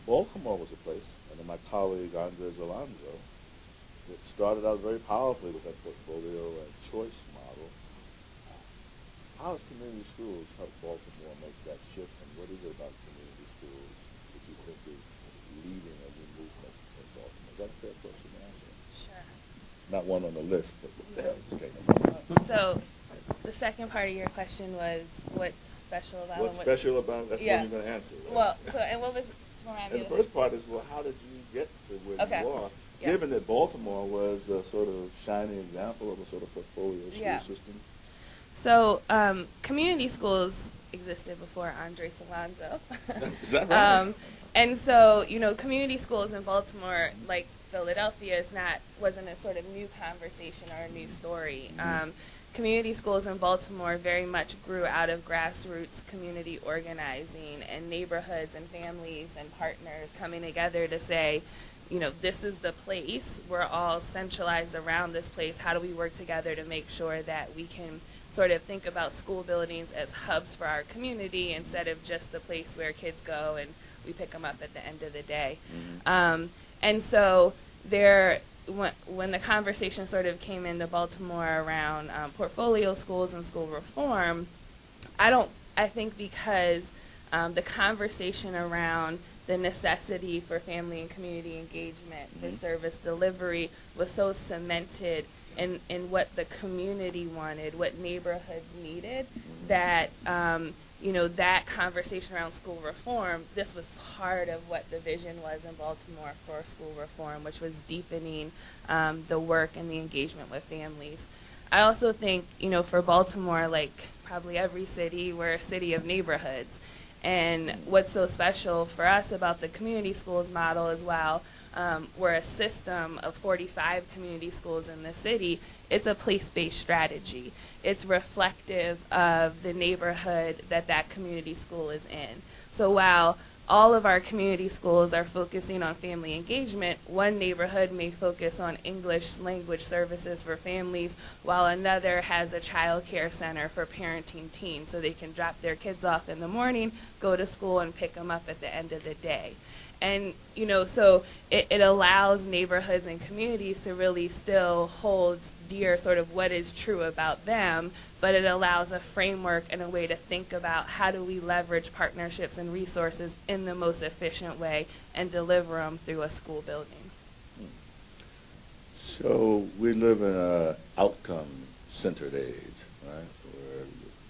Baltimore was a place, and then my colleague Andres Alonso, that started out very powerfully with that portfolio and choice model. How has community schools helped Baltimore make that shift, and what is it about community schools that you think is leading a new movement in Baltimore? Is that a fair question to answer? Sure. Not one on the list, but what the hell is came. So the second part of your question was what's special about What's special about that's yeah. what you're going to answer. Right? Well, so and what was and the first part is, well, how did you get to where you are, given that Baltimore was the sort of shining example of a sort of portfolio school system? So community schools existed before Andres Alonso. Is that right? And so, community schools in Baltimore, like Philadelphia, wasn't a sort of new conversation or a new story. Community schools in Baltimore very much grew out of grassroots community organizing and neighborhoods and families and partners coming together to say, this is the place. We're all centralized around this place. How do we work together to make sure that we can sort of think about school buildings as hubs for our community instead of just the place where kids go and we pick them up at the end of the day. And so when the conversation sort of came into Baltimore around portfolio schools and school reform, I think because the conversation around the necessity for family and community engagement, for service delivery, was so cemented in what the community wanted, what neighborhoods needed, that that conversation around school reform, this was part of what the vision was in Baltimore for school reform, which was deepening the work and the engagement with families. I also think, for Baltimore, like probably every city, we're a city of neighborhoods. And what's so special for us about the community schools model as well, we're a system of 45 community schools in the city. It's a place-based strategy. It's reflective of the neighborhood that community school is in. So while all of our community schools are focusing on family engagement, one neighborhood may focus on English language services for families, while another has a child care center for parenting teens, so they can drop their kids off in the morning, go to school, and pick them up at the end of the day. And, so it allows neighborhoods and communities to really still hold dear sort of what is true about them, but it allows a framework and a way to think about how do we leverage partnerships and resources in the most efficient way and deliver them through a school building. So we live in an outcome-centered age, right, where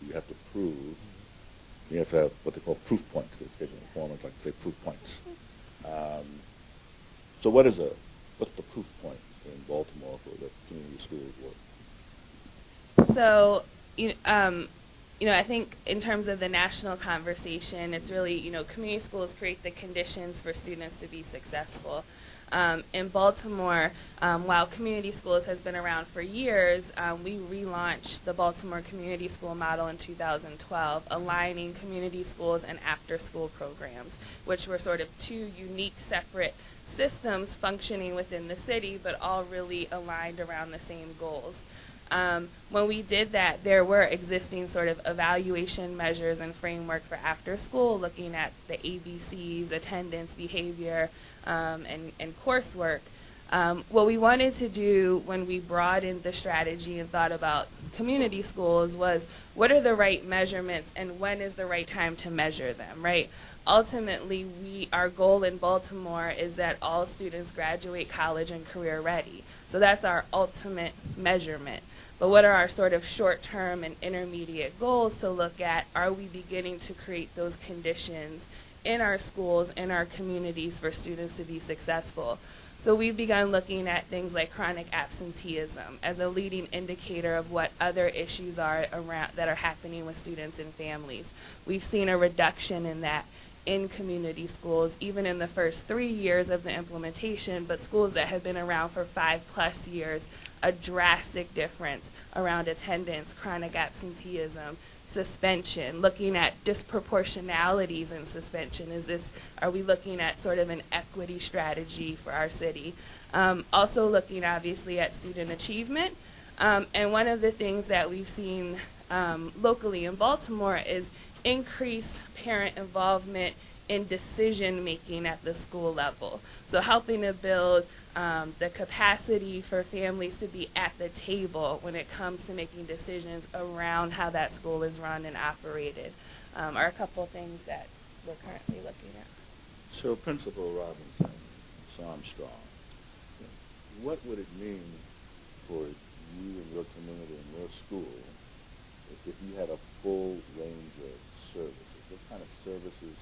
you have to prove, you have to have what they call proof points. The education reformers like to say proof points. So what's the proof point in Baltimore for the community schools work? So, I think in terms of the national conversation, it's really, community schools create the conditions for students to be successful. In Baltimore, while community schools has been around for years, we relaunched the Baltimore Community School Model in 2012, aligning community schools and after-school programs, which were sort of two unique, separate systems functioning within the city, but all really aligned around the same goals. When we did that, there were existing sort of evaluation measures and framework for after school, looking at the ABCs, attendance, behavior, and coursework. What we wanted to do when we broadened the strategy and thought about community schools was, what are the right measurements and when is the right time to measure them, right? Ultimately, our goal in Baltimore is that all students graduate college and career ready. So that's our ultimate measurement. But what are our sort of short-term and intermediate goals to look at? Are we beginning to create those conditions in our schools, in our communities, for students to be successful? So we've begun looking at things like chronic absenteeism as a leading indicator of what other issues are around that are happening with students and families. We've seen a reduction in that in community schools, even in the first 3 years of the implementation, but schools that have been around for 5+ years, a drastic difference around attendance, chronic absenteeism, suspension, looking at disproportionalities in suspension. Are we looking at sort of an equity strategy for our city? Also looking obviously at student achievement, And one of the things that we've seen locally in Baltimore is increased parent involvement in decision making at the school level. So helping to build the capacity for families to be at the table when it comes to making decisions around how that school is run and operated are a couple things that we're currently looking at. So Principal Robinson, Armstrong, what would it mean for you and your community and your school if you had a full range of services? What kind of services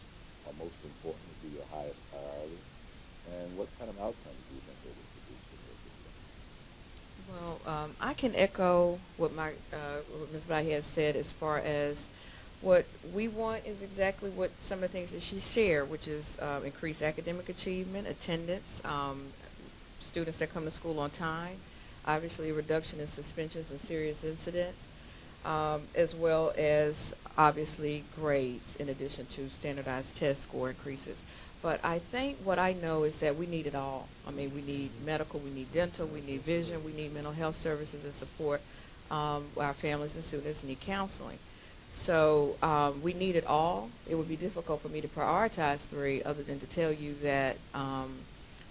are most important to be your highest priority? And what kind of outcomes do you think they would produce in your community? Well, I can echo what Ms. Bahi has said as far as what we want is exactly what some of the things that she shared, which is increased academic achievement, attendance, students that come to school on time, obviously a reduction in suspensions and serious incidents, as well as obviously grades in addition to standardized test score increases. But I think what I know is that we need it all. I mean, we need medical, we need dental, we need vision, we need mental health services and support. Our families and students need counseling. So we need it all. It would be difficult for me to prioritize three other than to tell you that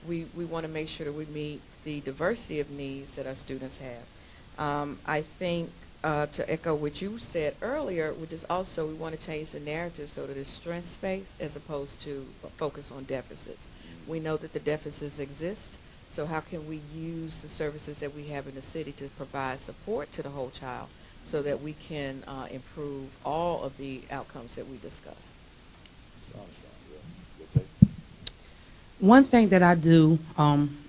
we want to make sure that we meet the diversity of needs that our students have. I think to echo what you said earlier, which is also we want to change the narrative so that it's strengths-based as opposed to focus on deficits. We know that the deficits exist, so how can we use the services that we have in the city to provide support to the whole child so that we can improve all of the outcomes that we discussed? One thing that I do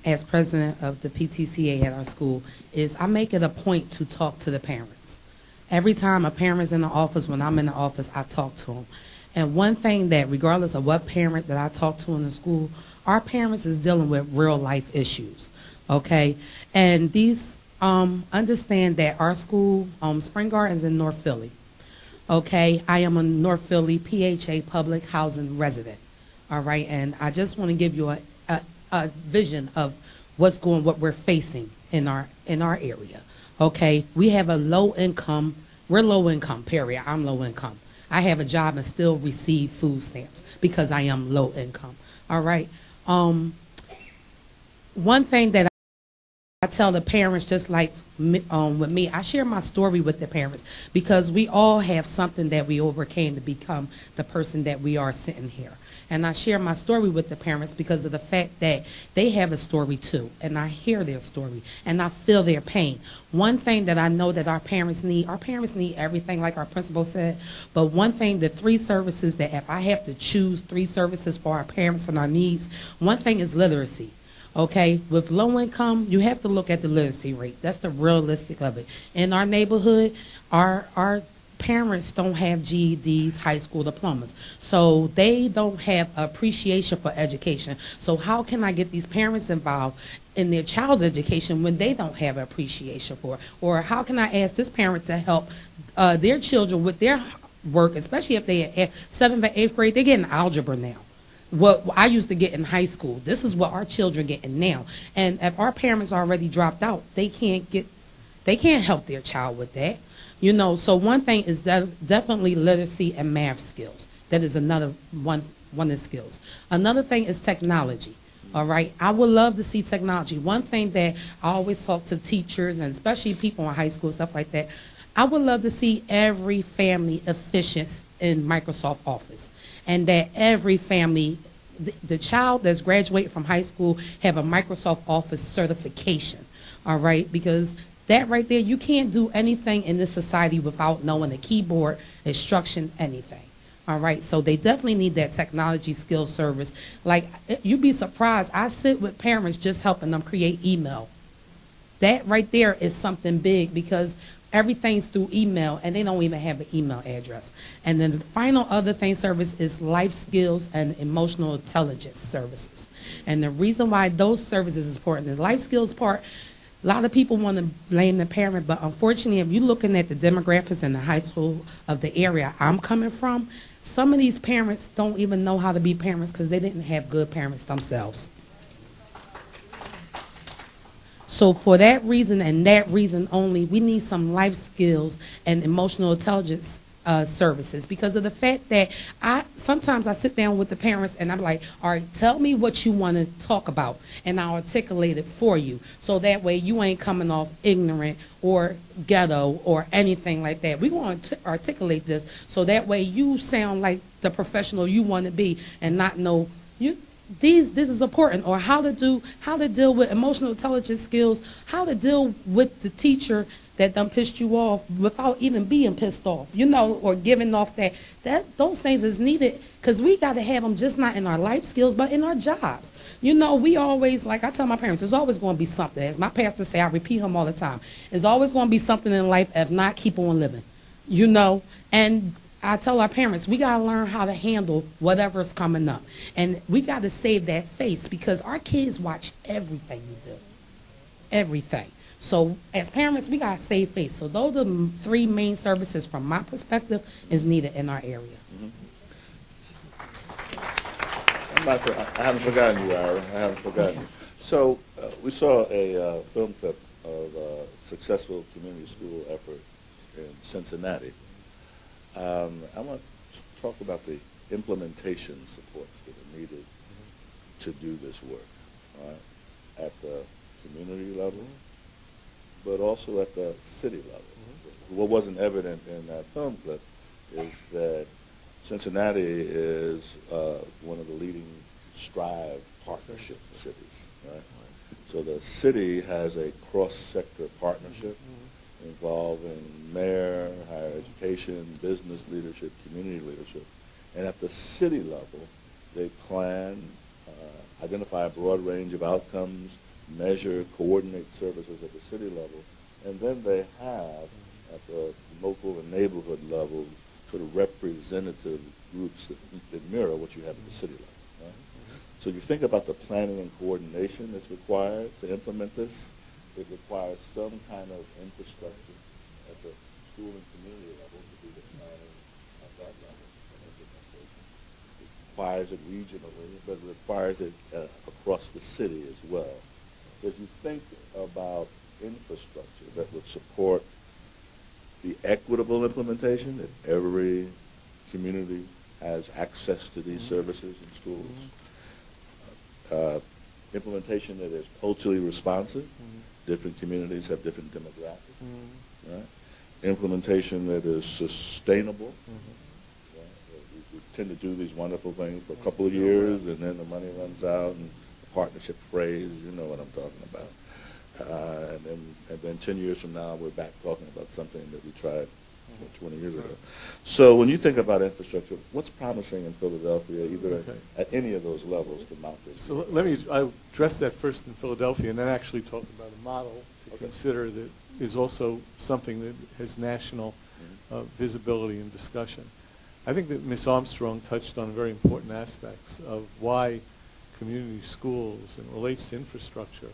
as president of the PTCA at our school is I make it a point to talk to the parents. Every time a parent's in the office, when I'm in the office, I talk to them. And one thing that, regardless of what parent that I talk to in the school, our parents is dealing with real life issues, okay? And these understand that our school, Spring Garden, is in North Philly, okay? I am a North Philly PHA public housing resident, all right? And I just want to give you a vision of what we're facing in our area, okay? We have a low income, we're low income, period. I'm low income. I have a job and still receive food stamps because I am low income, all right? One thing that I tell the parents, just like with me, I share my story with the parents because we all have something that we overcame to become the person that we are sitting here. And I share my story with the parents because of the fact that they have a story too, and I hear their story, and I feel their pain. One thing that I know that our parents need everything, like our principal said, but one thing, the three services that if I have to choose three services for our parents and our needs, one thing is literacy. Okay, with low income, you have to look at the literacy rate. That's the realistic of it. In our neighborhood, our parents don't have GEDs, high school diplomas, so they don't have appreciation for education. So how can I get these parents involved in their child's education when they don't have appreciation for it? Or how can I ask this parent to help their children with their work, especially if they're at 7th and 8th grade, they're getting algebra now. What I used to get in high school, this is what our children getting now. And if our parents already dropped out, they can't help their child with that. You know, so one thing is definitely literacy and math skills. That is another one of the skills. Another thing is technology. All right, I would love to see technology. One thing that I always talk to teachers and especially people in high school, stuff like that, I would love to see every family efficient in Microsoft Office. And that every family, the child that's graduating from high school have a Microsoft Office certification, all right? Because that right there, you can't do anything in this society without knowing a keyboard, instruction, anything, all right? So they definitely need that technology skill service. Like, you'd be surprised, I sit with parents just helping them create email. That right there is something big because everything's through email, and they don't even have an email address. And then the final other thing service is life skills and emotional intelligence services. And the reason why those services is important, the life skills part, a lot of people want to blame the parent, but unfortunately, if you're looking at the demographics in the high school of the area I'm coming from, some of these parents don't even know how to be parents because they didn't have good parents themselves. So for that reason and that reason only, we need some life skills and emotional intelligence services, because of the fact that sometimes I sit down with the parents and I'm like, all right, tell me what you want to talk about and I'll articulate it for you, so that way you ain't coming off ignorant or ghetto or anything like that. We want to articulate this so that way you sound like the professional you want to be and not know this is important, or how to deal with emotional intelligence skills, how to deal with the teacher that done pissed you off without even being pissed off, or giving off that those things is needed, because we got to have them just not in our life skills but in our jobs. We always, like I tell my parents, there's always going to be something. As my pastor say, I repeat him all the time, there's always going to be something in life. If not, keep on living, and I tell our parents, we got to learn how to handle whatever's coming up. And we got to save that face, because our kids watch everything you do. Everything. So as parents, we got to save face. So those are the three main services from my perspective is needed in our area. I haven't forgotten you, Ira. I haven't forgotten you. So we saw a film clip of a successful community school effort in Cincinnati. I want to talk about the implementation supports that are needed to do this work, right? At the community level, but also at the city level. What wasn't evident in that film clip is that Cincinnati is one of the leading STRIVE partnership cities, right? So the city has a cross-sector partnership involving mayor, higher education, business leadership, community leadership. And at the city level, they plan, identify a broad range of outcomes, measure, coordinate services at the city level, and then they have, at the local and neighborhood level, sort of representative groups that mirror what you have at the city level. Right? So you think about the planning and coordination that's required to implement this. It requires some kind of infrastructure at the school and community level to do the planning at that level of implementation. It requires it regionally, but it requires it across the city as well. As you think about infrastructure that would support the equitable implementation, that every community has access to these services in schools, implementation that is culturally responsive. Different communities have different demographics, right? Implementation that is sustainable. Right? We tend to do these wonderful things for a couple of years, and then the money runs out, and the partnership phrase, you know what I'm talking about. And then 10 years from now, we're back talking about something that we tried 20 years ago. So when you think about infrastructure, what's promising in Philadelphia, either at any of those levels, to mount this? So I'll address that first in Philadelphia, and then actually talk about a model to consider that is also something that has national visibility and discussion. I think that Ms. Armstrong touched on very important aspects of why community schools, and relates to infrastructure,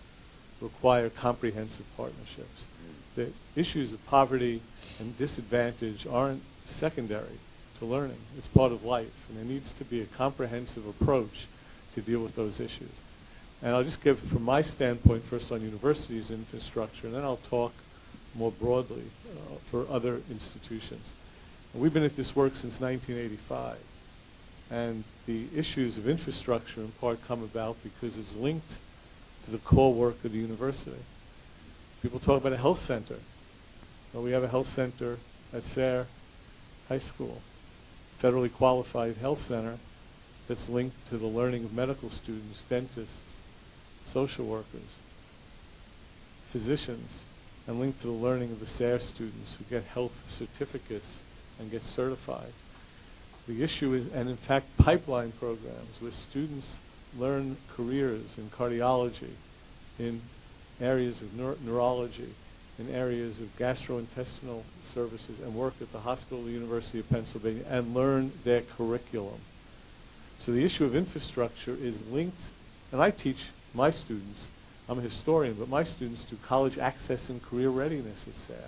require comprehensive partnerships. The issues of poverty and disadvantage aren't secondary to learning. It's part of life, and there needs to be a comprehensive approach to deal with those issues. And I'll just give, from my standpoint, first on universities infrastructure, and then I'll talk more broadly for other institutions. And we've been at this work since 1985, and the issues of infrastructure in part come about because it's linked to the core work of the university. People talk about a health center. Well, we have a health center at Sayre High School, federally qualified health center that's linked to the learning of medical students, dentists, social workers, physicians, and linked to the learning of the Sayre students who get health certificates and get certified. The issue is, and in fact, pipeline programs where students learn careers in cardiology, in areas of neurology, in areas of gastrointestinal services, and work at the hospital of the University of Pennsylvania and learn their curriculum. So the issue of infrastructure is linked, and I teach my students, I'm a historian, but my students do college access and career readiness at Sayre.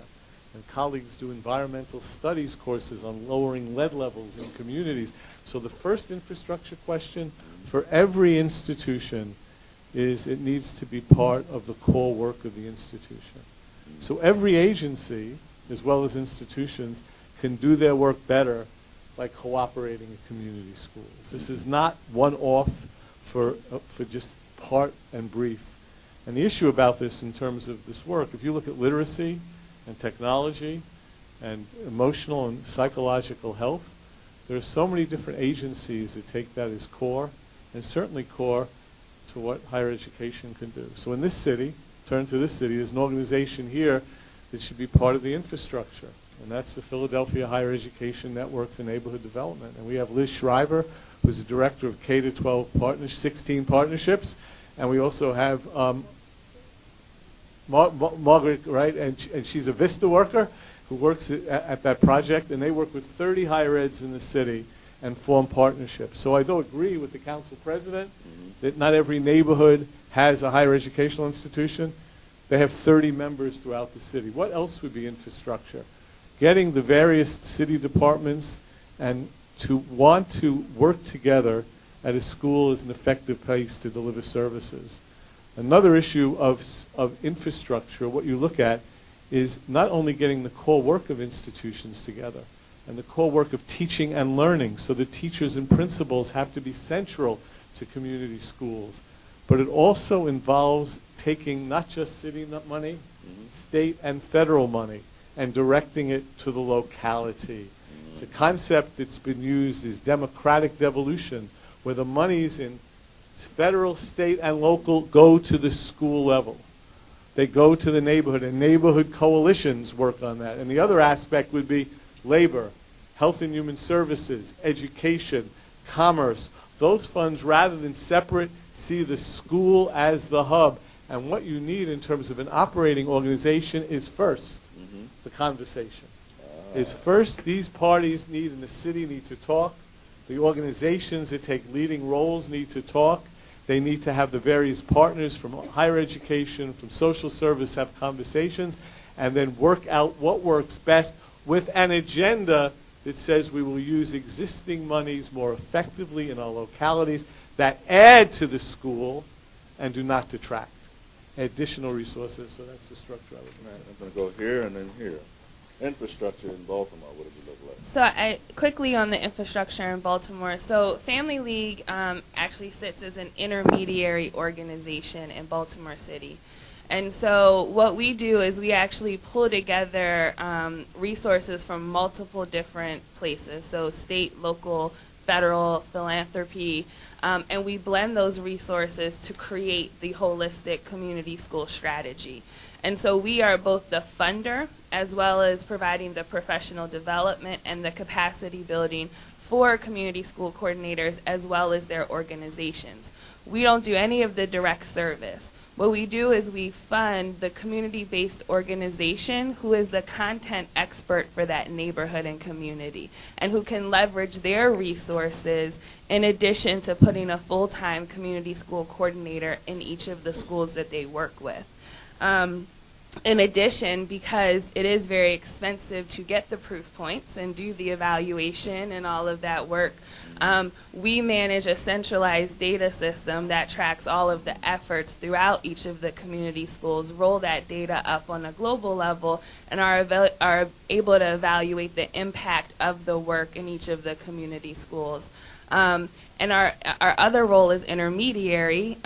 And colleagues do environmental studies courses on lowering lead levels in communities. So the first infrastructure question for every institution is it needs to be part of the core work of the institution. So every agency, as well as institutions, can do their work better by cooperating with community schools. This is not one-off for just part and brief. And the issue about this in terms of this work, if you look at literacy and technology and emotional and psychological health, there are so many different agencies that take that as core, and certainly core to what higher education can do. So in this city, turn to this city, there's an organization here that should be part of the infrastructure, and that's the Philadelphia Higher Education Network for Neighborhood Development. And we have Liz Schreiber, who's the director of K-12 16 partnerships, and we also have Margaret, right, and she's a VISTA worker who works at that project, and they work with 30 higher eds in the city and form partnerships. So I do agree with the council president that not every neighborhood has a higher educational institution. They have 30 members throughout the city. What else would be infrastructure? Getting the various city departments and to want to work together at a school is an effective place to deliver services. Another issue of infrastructure, what you look at, is not only getting the core work of institutions together and the core work of teaching and learning, so the teachers and principals have to be central to community schools, but it also involves taking not just city money, state and federal money, and directing it to the locality. It's a concept that's been used as democratic devolution, where the monies in federal, state, and local go to the school level. They go to the neighborhood, and neighborhood coalitions work on that. And the other aspect would be labor, health and human services, education, commerce. Those funds, rather than separate, see the school as the hub. And what you need in terms of an operating organization is first, the conversation. Is first, these parties in the city need to talk. The organizations that take leading roles need to talk. They need to have the various partners from higher education, from social service, have conversations, and then work out what works best with an agenda that says we will use existing monies more effectively in our localities that add to the school and do not detract. Additional resources, so that's the structure I was going to. I'm going to go here and then here. Infrastructure in Baltimore, what does it look like? So quickly on the infrastructure in Baltimore. So Family League actually sits as an intermediary organization in Baltimore City. And so what we do is we actually pull together resources from multiple different places, so state, local, federal, philanthropy, and we blend those resources to create the holistic community school strategy. And so we are both the funder as well as providing the professional development and the capacity building for community school coordinators as well as their organizations. We don't do any of the direct service. What we do is we fund the community-based organization who is the content expert for that neighborhood and community and who can leverage their resources in addition to putting a full-time community school coordinator in each of the schools that they work with. In addition, because it is very expensive to get the proof points and do the evaluation and all of that work, we manage a centralized data system that tracks all of the efforts throughout each of the community schools, roll that data up on a global level, and are able to evaluate the impact of the work in each of the community schools. And our other role as intermediary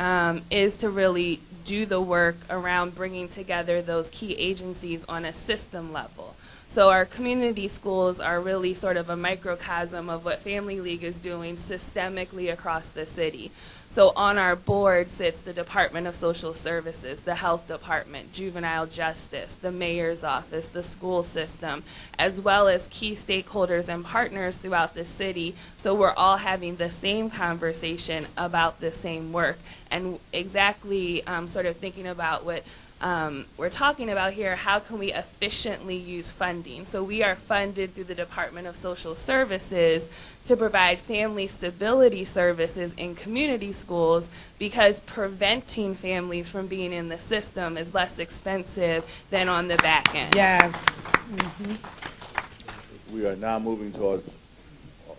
is to really do the work around bringing together those key agencies on a system level. So our community schools are really sort of a microcosm of what Family League is doing systemically across the city. So on our board sits the Department of Social Services, the Health Department, Juvenile Justice, the Mayor's Office, the school system, as well as key stakeholders and partners throughout the city. So we're all having the same conversation about the same work and exactly sort of thinking about what we're talking about here. How can we efficiently use funding? So we are funded through the Department of Social Services to provide family stability services in community schools because preventing families from being in the system is less expensive than on the back end. Yes. We are now moving towards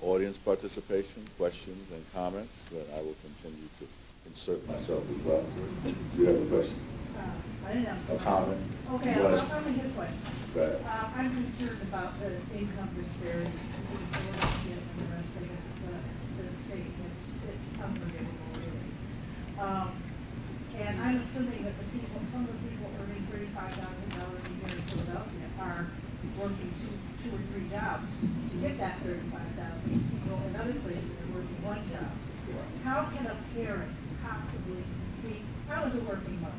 audience participation, questions and comments that I will continue to insert myself as well. Do you have a question? I didn't have a comment? Okay, I'll get a question. Right. I'm concerned about the income disparity between Philadelphia and the rest of the state. It's unforgivable, really. And I'm assuming that some of the people earning $35,000 a year in Philadelphia are working two or three jobs to get that $35,000. People in other places are working one job. How can a parent possibly be? I was a working mother.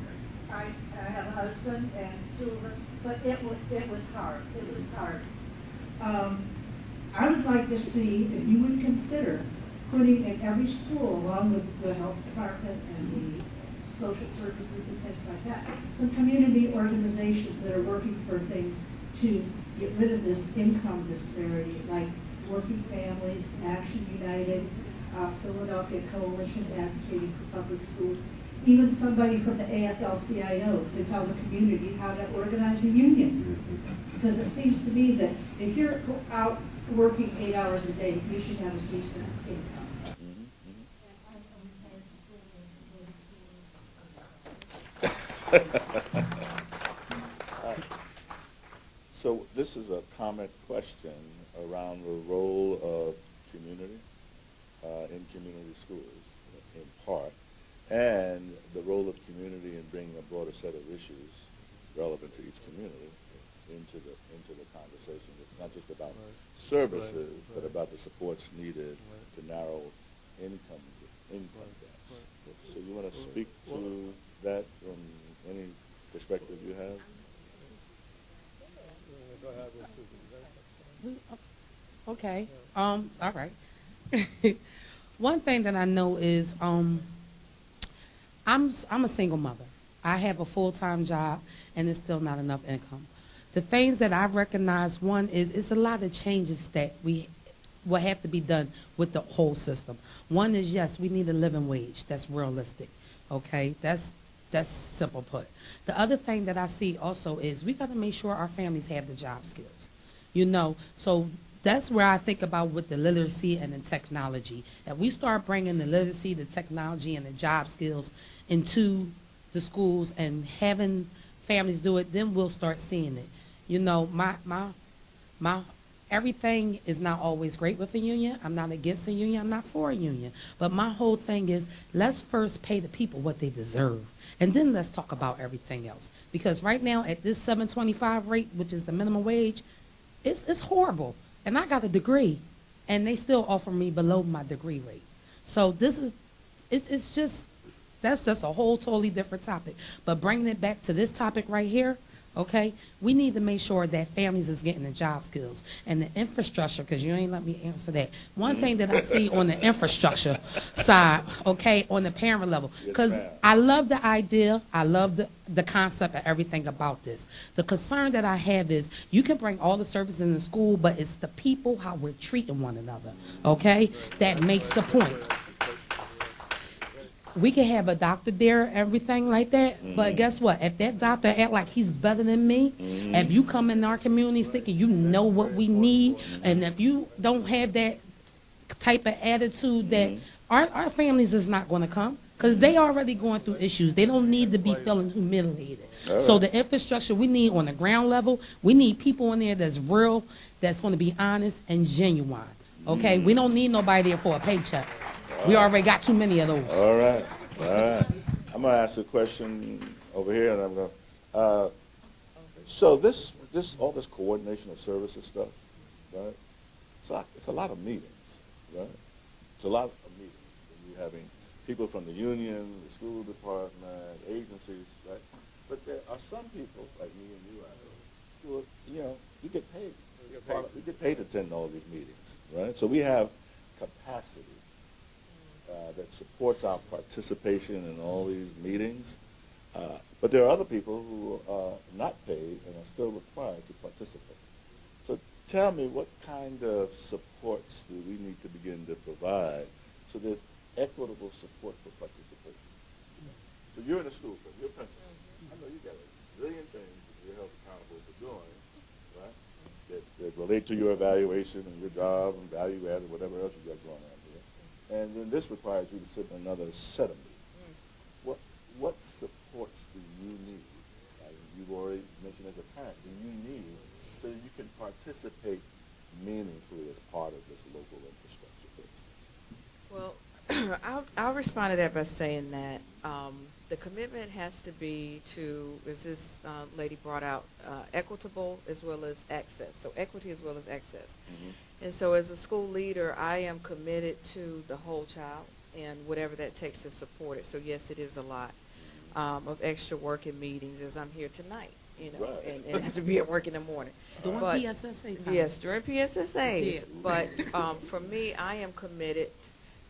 I have a husband and two of us, but it was hard. It was hard. I would like to see if you would consider putting in every school, along with the health department and the social services and things like that, some community organizations that are working for things to get rid of this income disparity, like Working Families, Action United, Philadelphia Coalition Advocating for Public Schools, even somebody from the AFL-CIO to tell the community how to organize a union. Because it seems to me that if you're out working 8 hours a day, you should have a decent income. So this is a comment question around the role of community in community schools, in part, and the role of community in bringing a broader set of issues relevant to each community into the conversation. It's not just about services, but about the supports needed to narrow income gaps. So you want to speak to that from any perspective you have? Okay. All right. One thing that I know is I'm a single mother. I have a full-time job, and it's still not enough income. The things that I recognize, one is it's a lot of changes that will have to be done with the whole system. One is, yes, we need a living wage that's realistic. Okay, that's simple put. The other thing that I see also is we got to make sure our families have the job skills. So that's where I think about with the literacy and the technology. If we start bringing the literacy, the technology, and the job skills into the schools and having families do it, then we'll start seeing it. My everything is not always great with a union. I'm not against a union. I'm not for a union. But my whole thing is, let's first pay the people what they deserve, and then let's talk about everything else. Because right now at this $7.25 rate, which is the minimum wage, it's horrible. And I got a degree, and they still offer me below my degree rate. So that's just a whole totally different topic. But bringing it back to this topic right here, okay, we need to make sure that families is getting the job skills and the infrastructure, because you ain't let me answer that. One thing that I see on the infrastructure side, okay, on the parent level, because I love the idea, I love the concept and everything about this. The concern that I have is you can bring all the services in the school, but it's the people, how we're treating one another, okay, that makes the point. We can have a doctor there, everything like that, but guess what? If that doctor act like he's better than me, if you come in our community thinking you know what we need, and if you don't have that type of attitude, that our families is not going to come, because they already going through issues. They don't need to be feeling humiliated. So the infrastructure we need on the ground level, we need people in there that's real, that's going to be honest and genuine. Okay, we don't need nobody there for a paycheck. We already got too many of those. All right. I'm going to ask a question over here, and I'm going to. So all this coordination of services stuff, right? It's a lot of meetings, right? It's a lot of meetings. And you're having people from the union, the school department, agencies, right? But there are some people like me and you, who are, you get paid. You get paid to attend all these meetings, right? So we have capacity that supports our participation in all these meetings. But there are other people who are not paid and are still required to participate. So tell me, what kind of supports do we need to begin to provide so there's equitable support for participation? So you're in a school, so you're a principal. I know you got a zillion things that you're held accountable for doing, right? That relate to your evaluation and your job and value add and whatever else you got going on here. And then this requires you to sit in another set of meetings. what supports do you need? You've already mentioned as a parent, do you need so that you can participate meaningfully as part of this local infrastructure, for instance? Well, I'll respond to that by saying that the commitment has to be to, as this lady brought out, equitable as well as access. So equity as well as access. Mm-hmm. And so as a school leader, I am committed to the whole child and whatever that takes to support it. So yes, it is a lot of extra work and meetings, as I'm here tonight, you know, right. and have to be at work in the morning. During PSSA time. Yes, during PSSAs. But for me, I am committed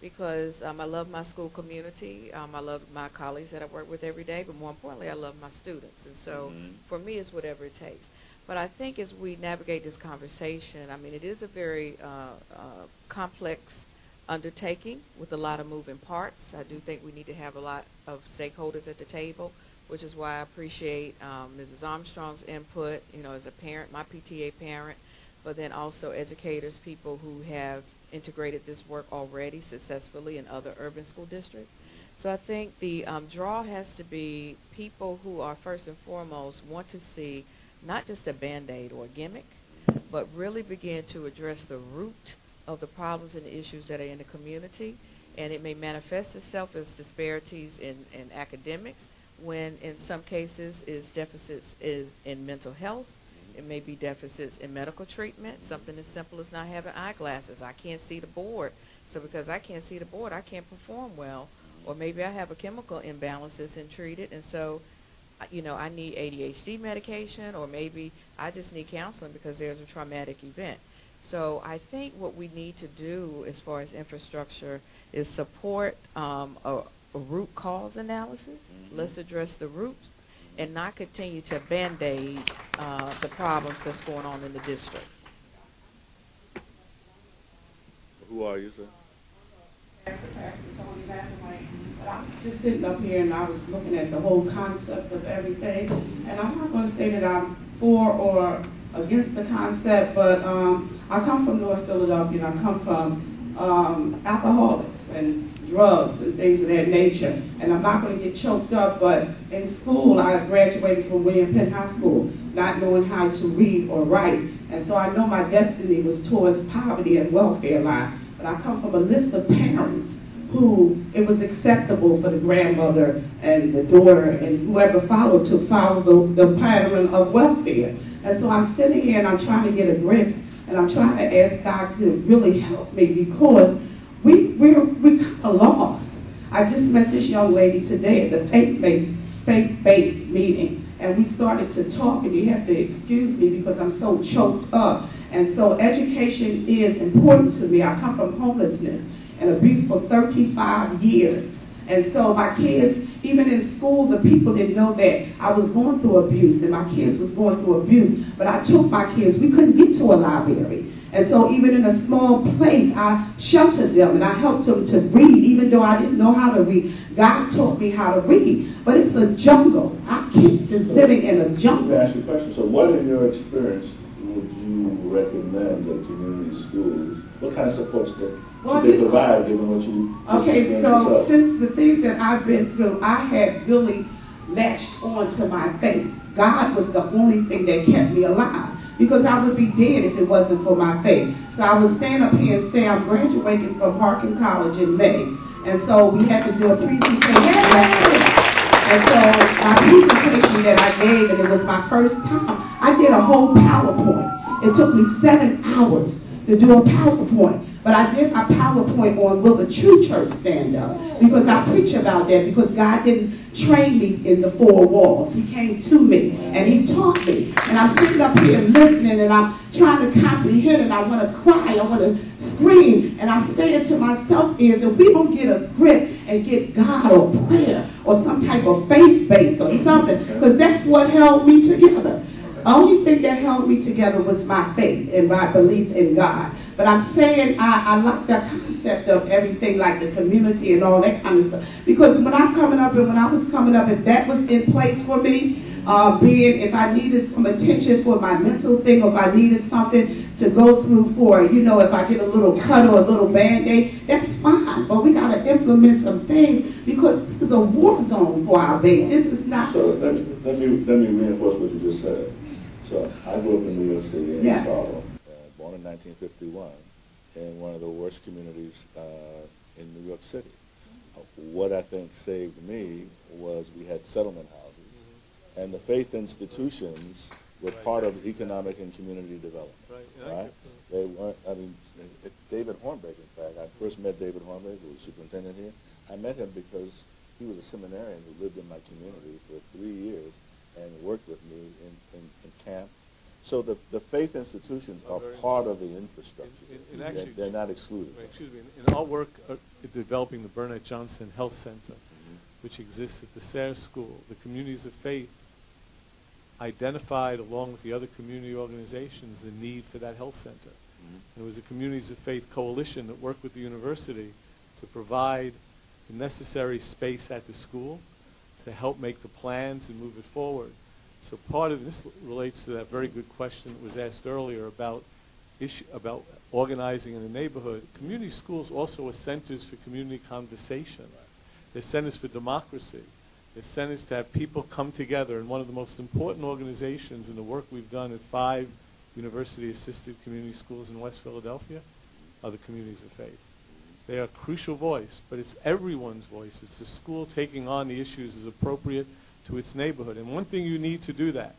because I love my school community. I love my colleagues that I work with every day, but more importantly, I love my students. And so for me, it's whatever it takes. But I think as we navigate this conversation, I mean, it is a very complex undertaking with a lot of moving parts. I do think we need to have a lot of stakeholders at the table, which is why I appreciate Mrs. Armstrong's input, you know, as a parent, my PTA parent, but then also educators, people who have integrated this work already successfully in other urban school districts. So I think the draw has to be people who are first and foremost want to see not just a Band-Aid or a gimmick, but really begin to address the root of the problems and the issues that are in the community. And it may manifest itself as disparities in academics, when in some cases is deficits is in mental health. It may be deficits in medical treatment, something as simple as not having eyeglasses. I can't see the board, so because I can't see the board, I can't perform well. Or maybe I have a chemical imbalance that's untreated, and so, you know, I need ADHD medication, or maybe I just need counseling because there's a traumatic event. So I think what we need to do as far as infrastructure is support a root cause analysis. Let's address the roots and not continue to Band-Aid the problems that's going on in the district. Who are you, sir? Pastor Tony Vanderway. But I was just sitting up here and I was looking at the whole concept of everything. And I'm not going to say that I'm for or against the concept, but I come from North Philadelphia and I come from alcoholics and drugs and things of that nature. And I'm not going to get choked up, but in school I graduated from William Penn High School not knowing how to read or write. And so I know my destiny was towards poverty and welfare line. But I come from a list of parents who it was acceptable for the grandmother and the daughter and whoever followed to follow the pattern of welfare. And so I'm sitting here and I'm trying to get a grip, and I'm trying to ask God to really help me, because we're kind of lost. I just met this young lady today at the faith-based meeting, and we started to talk, and you have to excuse me because I'm so choked up. And so education is important to me. I come from homelessness and abuse for 35 years. And so my kids, even in school, the people didn't know that I was going through abuse and my kids was going through abuse. But I took my kids. We couldn't get to a library. And so even in a small place, I sheltered them and I helped them to read, even though I didn't know how to read. God taught me how to read. But it's a jungle. Our kids is living in a jungle. Let me ask you a question. So what in your experience would you recommend the community schools? What kind of supports should they provide, given what you Okay, so since the things that I've been through, I had really latched on to my faith. God was the only thing that kept me alive, because I would be dead if it wasn't for my faith. So I would stand up here and say I'm graduating from Harkin College in May. And so we had to do a presentation. And so my presentation that I gave, and it was my first time, I did a whole PowerPoint. It took me 7 hours to do a PowerPoint. But I did my PowerPoint on will the true church stand up? Because I preach about that, because God didn't train me in the 4 walls. He came to me and he taught me. And I'm sitting up here listening and I'm trying to comprehend, and I want to cry, I want to scream. And I'm saying to myself is, if we don't get a grip and get God or prayer or some type of faith base or something, because that's what held me together. The only thing that held me together was my faith and my belief in God. But I'm saying I like that concept of everything, like the community and all that kind of stuff. Because when I'm coming up and when I was coming up, if that was in place for me, being if I needed some attention for my mental thing, or if I needed something to go through for, you know, if I get a little cut or a little Band-Aid, that's fine. But we got to implement some things because this is a war zone for our baby. This is not. So let me reinforce what you just said. So I grew up in New York City, in East Harlem, born in 1951, in one of the worst communities in New York City. What I think saved me was we had settlement houses, and the faith institutions were part of economic and community development. Right? They weren't. I mean, David Hornbeck. In fact, I first met David Hornbeck, who was superintendent here. I met him because he was a seminarian who lived in my community for 3 years and worked with me in camp. So the faith institutions are part of the infrastructure. They're not excluded. Right, excuse me. In our work developing the Burnett Johnson Health Center, which exists at the Sayre School, the communities of faith identified, along with the other community organizations, the need for that health center. And it was a Communities of Faith coalition that worked with the university to provide the necessary space at the school to help make the plans and move it forward. So part of this relates to that very good question that was asked earlier about organizing in the neighborhood. Community schools also are centers for community conversation. They're centers for democracy. They're centers to have people come together. And one of the most important organizations in the work we've done at 5 university-assisted community schools in West Philadelphia are the Communities of Faith. They are a crucial voice, but it's everyone's voice. It's the school taking on the issues as appropriate to its neighborhood. And one thing you need to do that,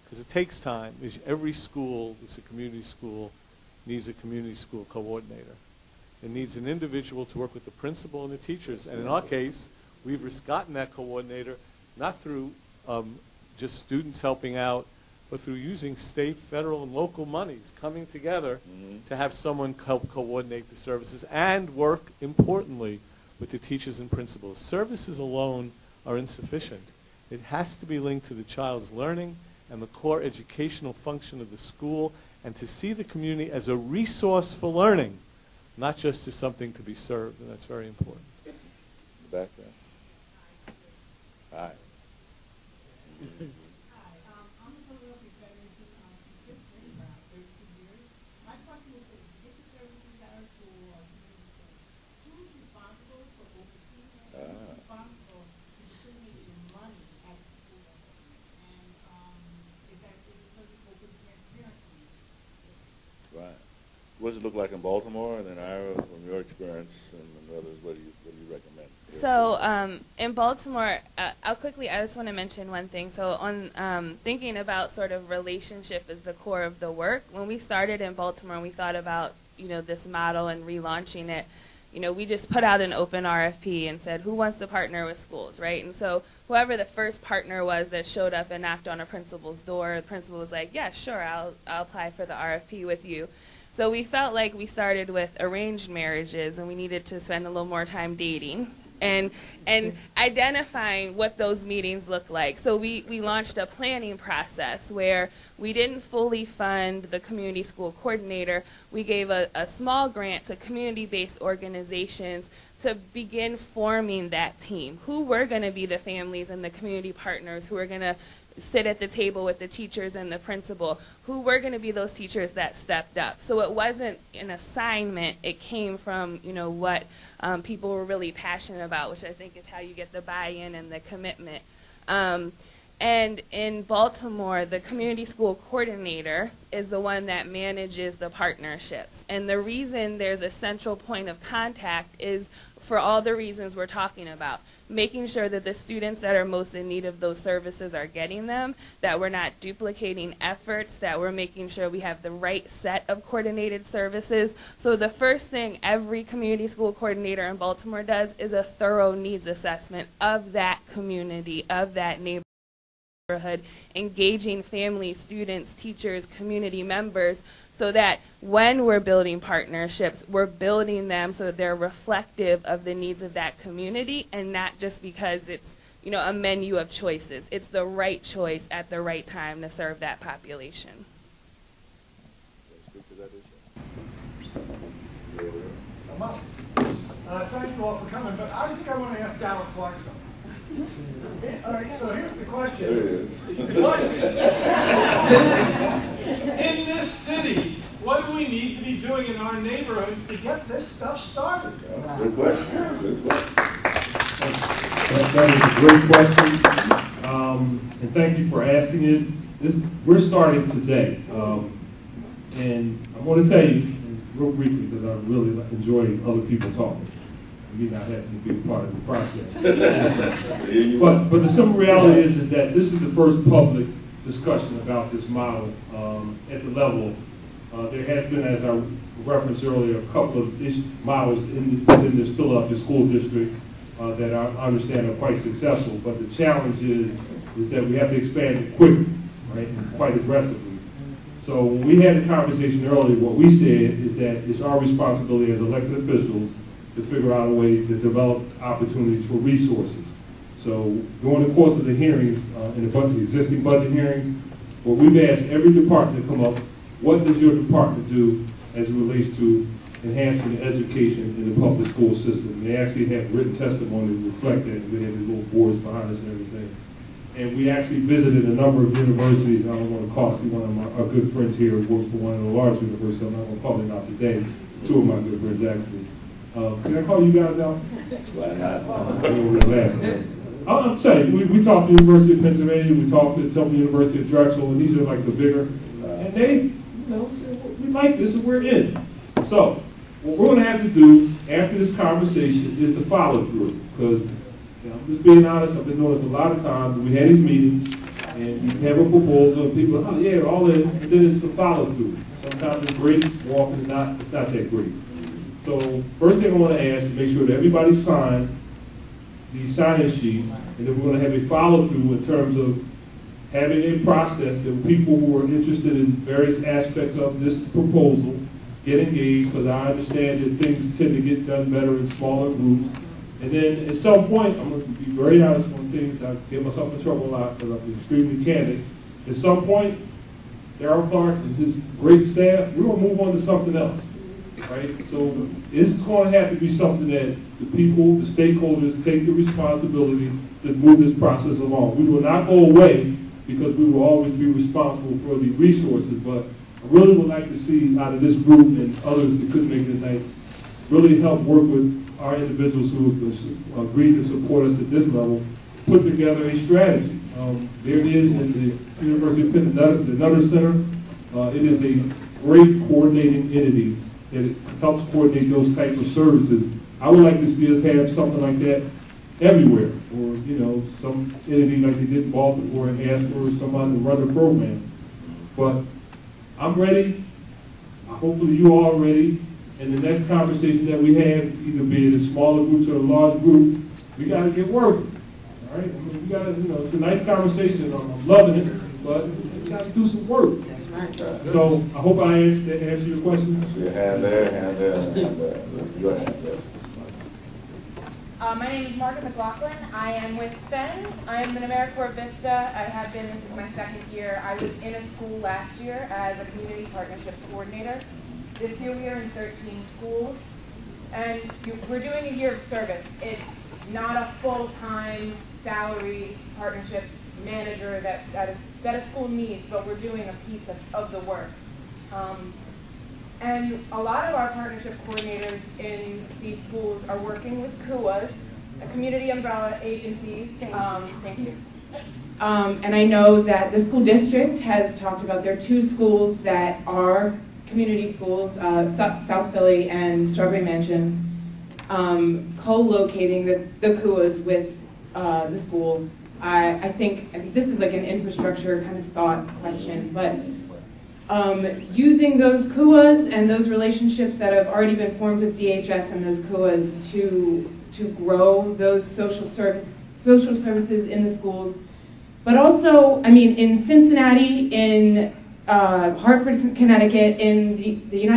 because it takes time, is every school that's a community school needs a community school coordinator. It needs an individual to work with the principal and the teachers. And in our case, we've gotten that coordinator not through just students helping out, but through using state, federal, and local monies coming together to have someone help coordinate the services and work, importantly, with the teachers and principals. Services alone are insufficient. It has to be linked to the child's learning and the core educational function of the school, and to see the community as a resource for learning, not just as something to be served, and that's very important. Back there. Hi. Right. What does it look like in Baltimore, and then Ira, from your experience and others, what do you recommend? So in Baltimore, I just want to mention one thing. So on thinking about sort of relationship as the core of the work, when we started in Baltimore and we thought about, this model and relaunching it, we just put out an open RFP and said, who wants to partner with schools, right? And so whoever the first partner was that showed up and knocked on a principal's door, the principal was like, yeah, sure, I'll apply for the RFP with you. So we felt like we started with arranged marriages, and we needed to spend a little more time dating and identifying what those meetings look like. So we launched a planning process where we didn't fully fund the community school coordinator. We gave a small grant to community-based organizations to begin forming that team. Who were going to be the families and the community partners who are going to sit at the table with the teachers and the principal, who were going to be those teachers that stepped up. So it wasn't an assignment, it came from what people were really passionate about, which I think is how you get the buy-in and the commitment. And in Baltimore, the community school coordinator is the one that manages the partnerships. And the reason there's a central point of contact is for all the reasons we're talking about. Making sure that the students that are most in need of those services are getting them, that we're not duplicating efforts, that we're making sure we have the right set of coordinated services. So the first thing every community school coordinator in Baltimore does is a thorough needs assessment of that community, of that neighborhood, engaging families, students, teachers, community members, so that when we're building partnerships, we're building them so they're reflective of the needs of that community, and not just because it's a menu of choices. It's the right choice at the right time to serve that population. Thank you all for coming, but I think I want to ask Darrell Clarke something. All right, so here's the question. The question. In this city, what do we need to be doing in our neighborhoods to get this stuff started? Good question. Good question. That is a great question, and thank you for asking it. We're starting today, and I want to tell you real briefly because I really enjoy other people talking. Me not having to be a part of the process. but the simple reality is that this is the first public discussion about this model at the level. There have been, as I referenced earlier, a couple of models within this Philadelphia school district that I understand are quite successful. But the challenge is that we have to expand it quickly, right, and quite aggressively. So when we had the conversation earlier, what we said is that it's our responsibility as elected officials to figure out a way to develop opportunities for resources. So during the course of the hearings, in the existing budget hearings, what we've asked every department to come up, what does your department do as it relates to enhancing the education in the public school system? And they actually have written testimony to reflect that. We have these little boards behind us and everything. And we actually visited a number of universities. I don't want to call, see one of our good friends here who works for one of the large universities. I'm not going to call them out today. Two of my good friends actually. Can I call you guys out? Why not? I'll say, we talked to the University of Pennsylvania, we talked to the Temple University of Drexel, and these are like the bigger, and they, said, we like this and we're in. So, what we're going to have to do after this conversation is to follow through, because, I'm just being honest, I've been doing this a lot of times, we had these meetings, and you have a proposal, and people, oh yeah, all in, and then it's the follow through. Sometimes it's great, more often than not, it's not that great. So first thing I want to ask is make sure that everybody sign the sign-in sheet, and then we're going to have a follow-through in terms of having a process that people who are interested in various aspects of this proposal get engaged, because I understand that things tend to get done better in smaller groups. And then at some point, I'm going to be very honest on things, I get myself in trouble a lot because I'm extremely candid. At some point, Darrell Clarke and his great staff, we're going to move on to something else. Right? So this is going to have to be something that the people, the stakeholders, take the responsibility to move this process along. We will not go away because we will always be responsible for the resources, but I really would like to see out of this group and others that couldn't make it tonight really help work with our individuals who have agreed to support us at this level, put together a strategy. There it is in the University of Penn, the Nutter Center. It is a great coordinating entity that helps coordinate those type of services. I would like to see us have something like that everywhere, or some entity like they did in Baltimore and ask for someone to run the program. But I'm ready. Hopefully you all are ready. And the next conversation that we have, either be it a smaller group or a large group, we got to get working. All right? I mean, we got to, it's a nice conversation. I'm loving it, but we got to do some work. That's right. So I hope I answered your question. I see a hand there, hand there, hand there. Your hand, yes. My name is Margaret McLaughlin. I am with SPEN. I am an AmeriCorps Vista. I have been, this is my second year. I was in a school last year as a community partnerships coordinator. This year we are in 13 schools, and we're doing a year of service. It's not a full-time salary partnership manager that a school needs, but we're doing a piece of the work. And a lot of our partnership coordinators in these schools are working with CUAs, a community umbrella agencies. Thank you. And I know that the school district has talked about their two schools that are community schools, South Philly and Strawberry Mansion, co-locating the CUAs with the school. I think this is like an infrastructure kind of thought question, but using those CUAs and those relationships that have already been formed with DHS and those CUAs to grow those social services in the schools, but also, I mean, in Cincinnati, in Hartford, Connecticut, in the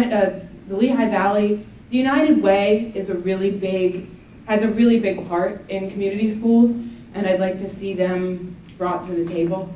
Lehigh Valley, the United Way has a really big part in community schools, and I'd like to see them brought to the table.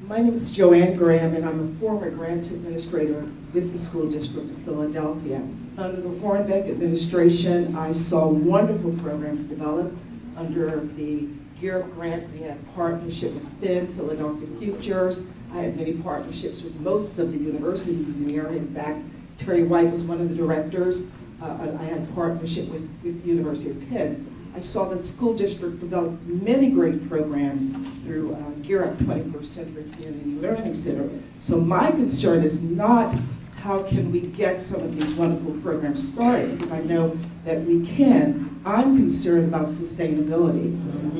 My name is Joanne Graham, and I'm a former grants administrator with the School District of Philadelphia. Under the Hornbeck administration, I saw wonderful programs developed. Under the Garrett grant, we had a partnership with FIN, Philadelphia Futures. I had many partnerships with most of the universities in the area. In fact, Terry White was one of the directors. I had a partnership with University of Penn. I saw that the school district develop many great programs through Garrett 21st Century Community Learning Center. So my concern is not how can we get some of these wonderful programs started, because I know that we can. I'm concerned about sustainability.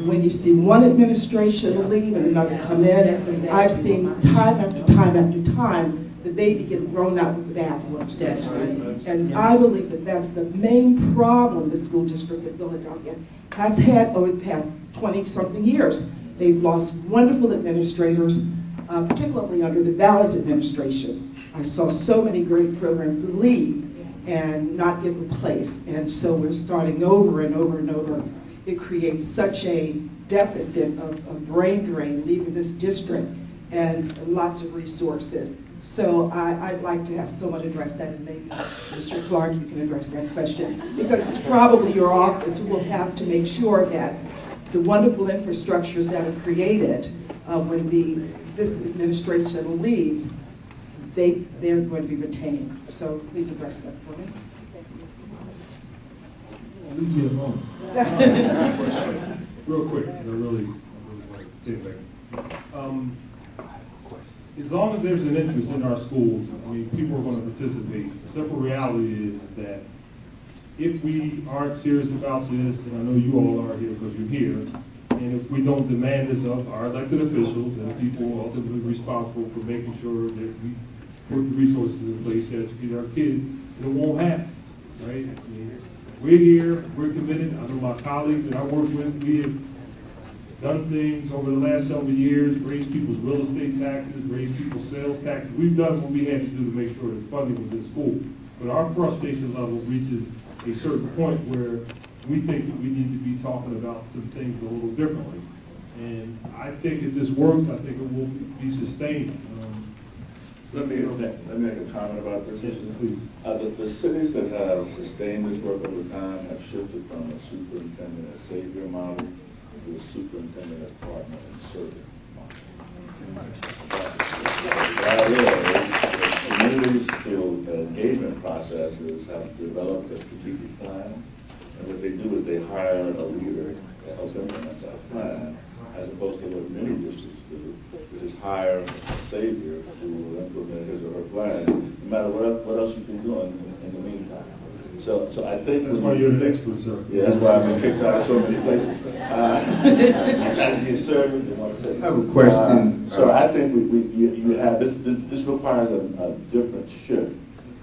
When you see one administration leave and another come in, I've seen time after time after time the baby get thrown out with the bathwater. And I believe that that's the main problem the school district of Philadelphia has had over the past 20-something years. They've lost wonderful administrators, particularly under the Vallis administration. I saw so many great programs leave and not get replaced. And so we're starting over and over and over. It creates such a deficit of brain drain leaving this district and lots of resources. So I'd like to have someone address that, and maybe Mr. Clarke, you can address that question, because it's probably your office who will have to make sure that the wonderful infrastructures that are created when this administration leaves, they're going to be retained. So please address that for me. Leave me alone. Real quick, because I really want to take it back. As long as there's an interest in our schools, I mean, people are going to participate. The simple reality is that if we aren't serious about this, and I know you all are here because you're here, and if we don't demand this of our elected officials and the people ultimately responsible for making sure that we put the resources in place to educate our kids, it won't happen, right? I mean, we're here, we're committed. I know my colleagues that I work with, we have done things over the last several years, raised people's real estate taxes, raised people's sales taxes. We've done what we had to do to make sure that funding was in school. But our frustration level reaches a certain point where we think that we need to be talking about some things a little differently. And I think if this works, I think it will be sustained. Let me make a comment about this. Yes, please. The cities that have sustained this work over time have shifted from a superintendent as savior model to a superintendent as partner and servant model. That is, the communities through engagement processes have developed a strategic plan, and what they do is they hire a leader to help implement that plan, as opposed to what many districts do, which is hire a savior who will implement his or her plan, no matter what else you can do in the meantime. So I think that's why you're an expert, sir. Yeah, that's why I've been kicked out of so many places. I try to be a servant. I have a question. So I think you have this requires a different shift.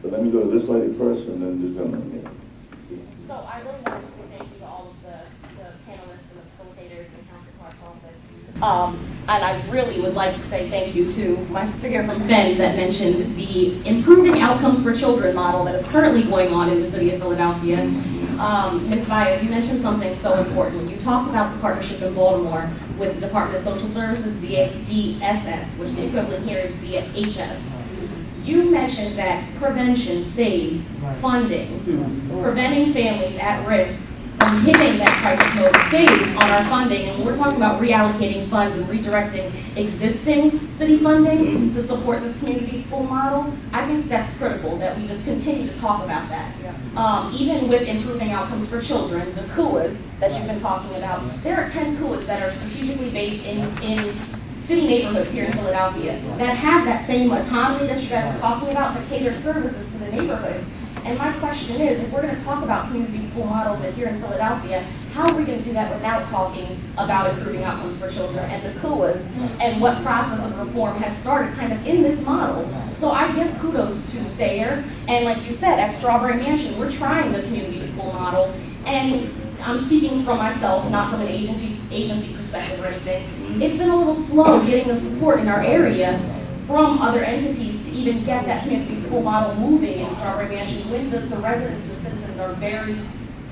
But let me go to this lady first, and then this gentleman here. So I really wanted to say thank you to all of the panelists and the facilitators and Council Clarke's office. And I really would like to say thank you to my sister here from Penn that mentioned the improving outcomes for children model that is currently going on in the city of Philadelphia. Ms. Baez, you mentioned something so important. You talked about the partnership in Baltimore with the Department of Social Services, DSS, which the equivalent here is DHS. You mentioned that prevention saves funding. Preventing families at risk from hitting that crisis mode saves on our funding, and when we're talking about reallocating funds and redirecting existing city funding to support this community school model, I think that's critical that we just continue to talk about that. Even with improving outcomes for children, the CUAs that you've been talking about, there are 10 CUAs that are strategically based in city neighborhoods here in Philadelphia that have that same autonomy that you guys are talking about to cater services to the neighborhoods. And my question is, if we're going to talk about community school models here in Philadelphia, how are we going to do that without talking about improving outcomes for children and the CUAs and what process of reform has started kind of in this model? So I give kudos to Sayer, and like you said, at Strawberry Mansion, we're trying the community school model, and I'm speaking from myself, not from an agency perspective or anything. It's been a little slow getting the support in our area from other entities to even get that community school model moving in Strawberry Mansion when the residents and the citizens are very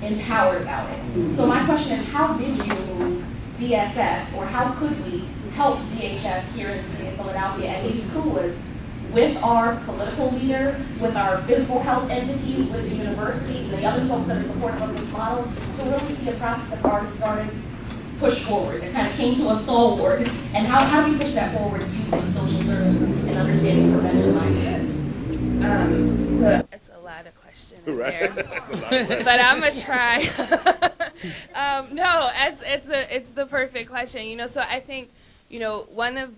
empowered about it. So my question is, how did you move DSS, or how could we help DHS here in the city of Philadelphia and these CUAs with our political leaders, with our physical health entities, with the universities and the other folks that are supportive of this model, to really see a process that's already started push forward. It kind of came to a stalwart. And how do you push that forward using social service and understanding prevention mindset? So it's a lot of questions there, but I'm gonna try. No, it's the perfect question. So I think, one of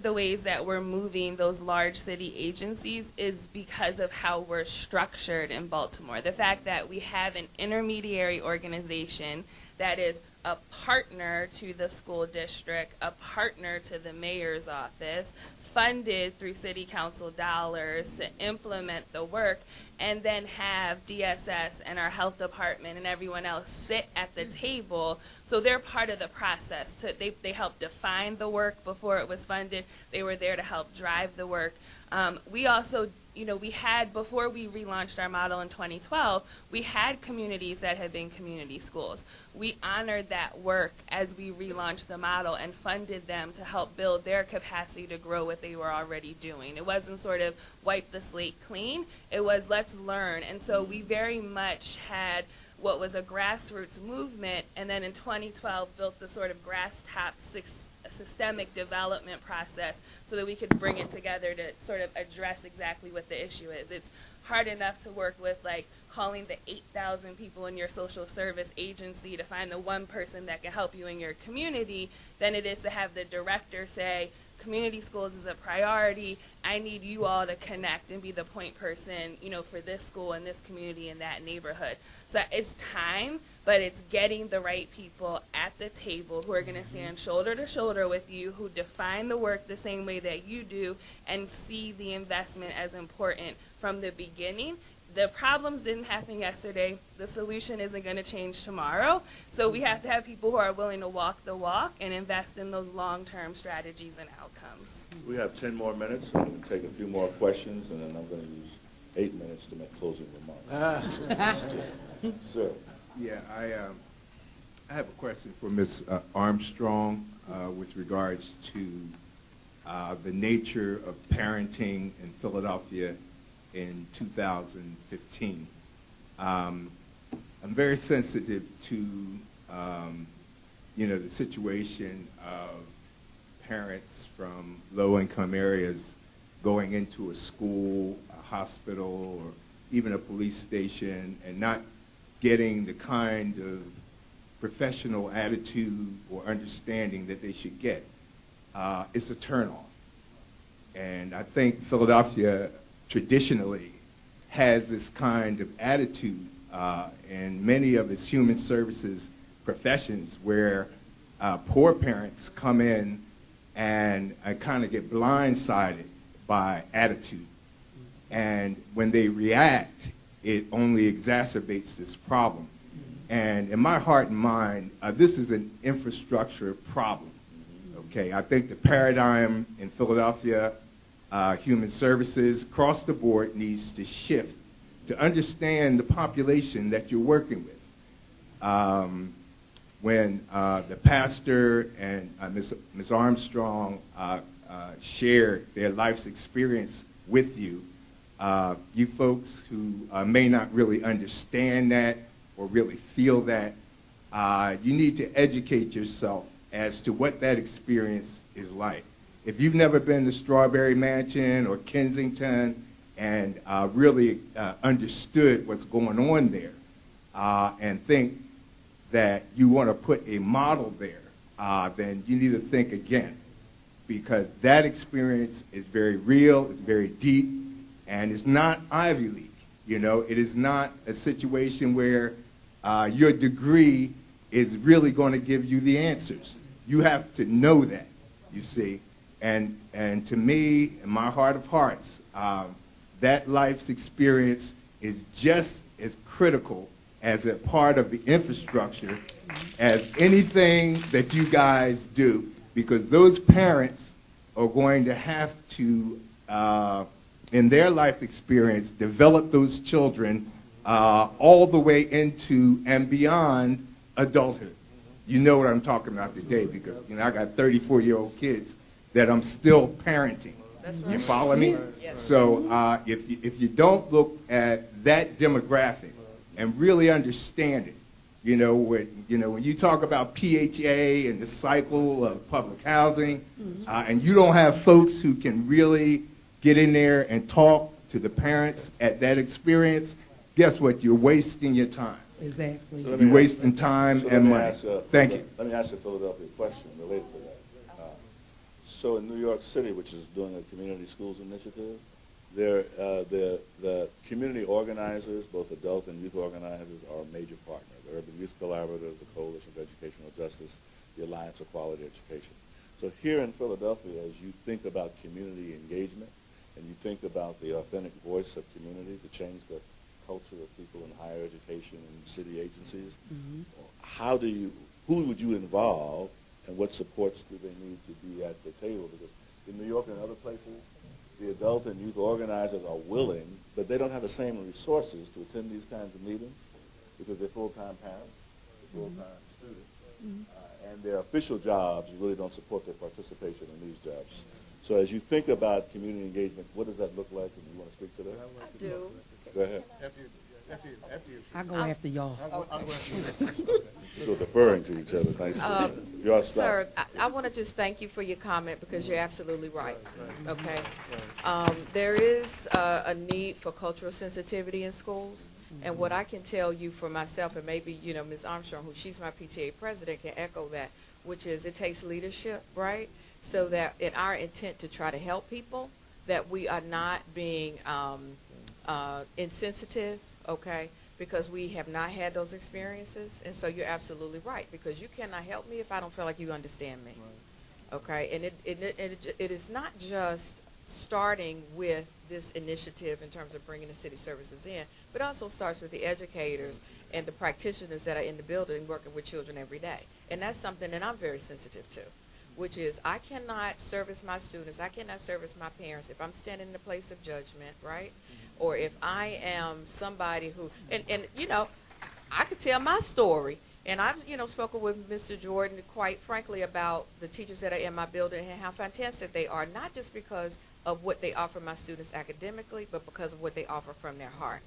the ways that we're moving those large city agencies is because of how we're structured in Baltimore. The fact that we have an intermediary organization that is a partner to the school district, a partner to the mayor's office, funded through city council dollars to implement the work, and then have DSS and our health department and everyone else sit at the table. So they're part of the process. They helped define the work before it was funded. They were there to help drive the work. We also, we had, before we relaunched our model in 2012, we had communities that had been community schools. We honored that work as we relaunched the model and funded them to help build their capacity to grow what they were already doing. It wasn't sort of wipe the slate clean. It was let's learn. And so we very much had what was a grassroots movement, and then in 2012 built the sort of grass top systemic development process so that we could bring it together to sort of address exactly what the issue is. It's hard enough to work with calling the 8,000 people in your social service agency to find the one person that can help you in your community than it is to have the director say, community schools is a priority. I need you all to connect and be the point person, for this school and this community and that neighborhood. So it's time, but it's getting the right people at the table who are going to stand shoulder to shoulder with you, who define the work the same way that you do, and see the investment as important from the beginning. The problems didn't happen yesterday. The solution isn't going to change tomorrow. So we have to have people who are willing to walk the walk and invest in those long-term strategies and outcomes. We have 10 more minutes. I'm going to take a few more questions, and then I'm going to use 8 minutes to make closing remarks. So, yeah, I have a question for Ms. Armstrong with regards to the nature of parenting in Philadelphia in 2015. I'm very sensitive to, the situation of parents from low-income areas going into a school, a hospital, or even a police station and not getting the kind of professional attitude or understanding that they should get. It's a turnoff. And I think Philadelphia traditionally has this kind of attitude in many of its human services professions where poor parents come in and kind of get blindsided by attitude. And when they react, it only exacerbates this problem. And in my heart and mind, this is an infrastructure problem. Okay, I think the paradigm in Philadelphia, human services across the board needs to shift to understand the population that you're working with. When the pastor and Ms. Armstrong shared their life's experience with you, you folks who may not really understand that or really feel that, you need to educate yourself as to what that experience is like. If you've never been to Strawberry Mansion or Kensington and really understood what's going on there and think that you want to put a model there, then you need to think again, because that experience is very real, it's very deep, and it's not Ivy League. It is not a situation where your degree is really going to give you the answers. You have to know that, you see. And to me, in my heart of hearts, that life's experience is just as critical as a part of the infrastructure as anything that you guys do, because those parents are going to have to, in their life experience, develop those children all the way into and beyond adulthood. You know what I'm talking about today, because I got 34-year-old kids that I'm still parenting. That's You right. follow me? Yes. So if you don't look at that demographic and really understand it, when you talk about PHA and the cycle of public housing, and you don't have folks who can really get in there and talk to the parents at that experience, guess what? You're wasting your time. Exactly. You're wasting time and money. Thank you. Let me ask a Philadelphia question related to that. So in New York City, which is doing a community schools initiative, the community organizers, both adult and youth organizers, are a major partner. The Urban Youth Collaborative, the Coalition for Educational Justice, the Alliance for Quality Education. So here in Philadelphia, as you think about community engagement and you think about the authentic voice of community to change the culture of people in higher education and city agencies, who would you involve and what supports do they need to be at the table? Because in New York and other places, the adult and youth organizers are willing, but they don't have the same resources to attend these kinds of meetings because they're full-time parents, they're full-time students, and their official jobs really don't support their participation in these jobs. So as you think about community engagement, what does that look like? And you want to speak to that? I do. Go ahead. I go after y'all. You're deferring to each other. Nice. Y'all stop. Sir, I want to just thank you for your comment because you're absolutely right. Okay. There is a need for cultural sensitivity in schools. And what I can tell you for myself, and maybe, Ms. Armstrong, she's my PTA president, can echo that, which is it takes leadership, right? So that in our intent to try to help people, that we are not being insensitive, okay, because we have not had those experiences. And so you're absolutely right, because you cannot help me if I don't feel like you understand me, okay? And it is not just starting with this initiative in terms of bringing the city services in, but also starts with the educators and the practitioners that are in the building working with children every day. And that's something that I'm very sensitive to, which is I cannot service my students, I cannot service my parents if I'm standing in the place of judgment, right? Or if I am somebody who, and I could tell my story, and I've, spoken with Mr. Jordan quite frankly about the teachers that are in my building and how fantastic they are, not just because of what they offer my students academically, but because of what they offer from their heart.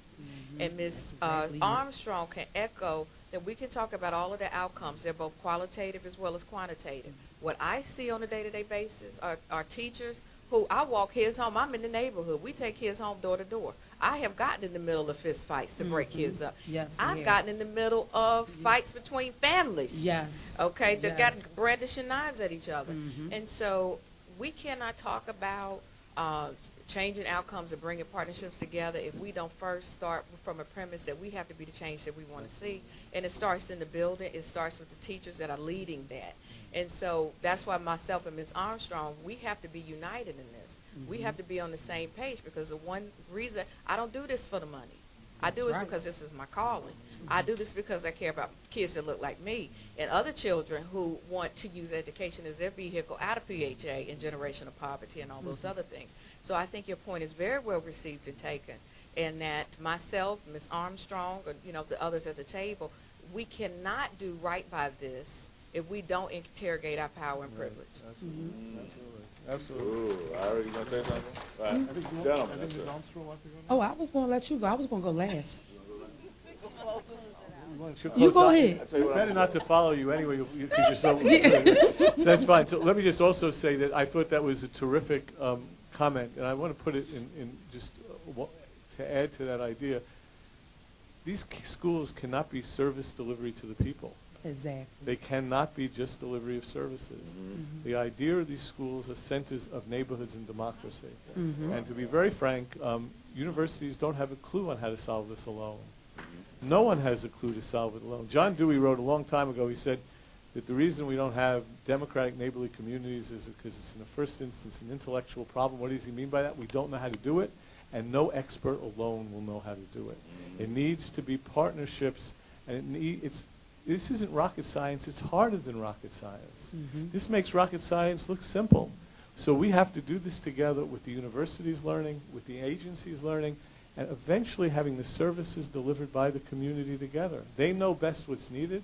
And Ms. Armstrong can echo that we can talk about all of the outcomes. They're both qualitative as well as quantitative. What I see on a day-to-day basis are teachers who I walk kids home. I'm in the neighborhood. We take kids home door to door. I have gotten in the middle of fist fights to break kids up. Yes, I've gotten in the middle of fights between families. Yes. Okay, they got brandishing knives at each other. And so we cannot talk about changing outcomes and bringing partnerships together if we don't first start from a premise that we have to be the change that we want to see. And it starts in the building. It starts with the teachers that are leading that. And so that's why myself and Ms. Armstrong, we have to be united in this. We have to be on the same page, because the one reason I don't do this for the money. I do this because this is my calling. I do this because I care about kids that look like me and other children who want to use education as their vehicle out of PHA and generational poverty and all those other things. So I think your point is very well received and taken, and that myself, Ms. Armstrong, or the others at the table, we cannot do right by this if we don't interrogate our power and privilege. Absolutely. Ooh, Ira, you going to say something? Right. Gentlemen. Oh, I was going to let you go. I was going to go last. You go ahead. It's better not to follow you anyway, because you're so. So that's fine. So let me just also say that I thought that was a terrific comment, and I want to put it in just to add to that idea. These schools cannot be service delivery to the people. Exactly. They cannot be just delivery of services. The idea of these schools are centers of neighborhoods and democracy. And to be very frank, universities don't have a clue on how to solve this alone. No one has a clue to solve it alone. John Dewey wrote a long time ago, he said that the reason we don't have democratic neighborly communities is because it's in the first instance an intellectual problem. What does he mean by that? We don't know how to do it, and no expert alone will know how to do it. It needs to be partnerships, and this isn't rocket science. It's harder than rocket science. This makes rocket science look simple. So we have to do this together with the universities learning, with the agencies learning, and eventually having the services delivered by the community together. They know best what's needed,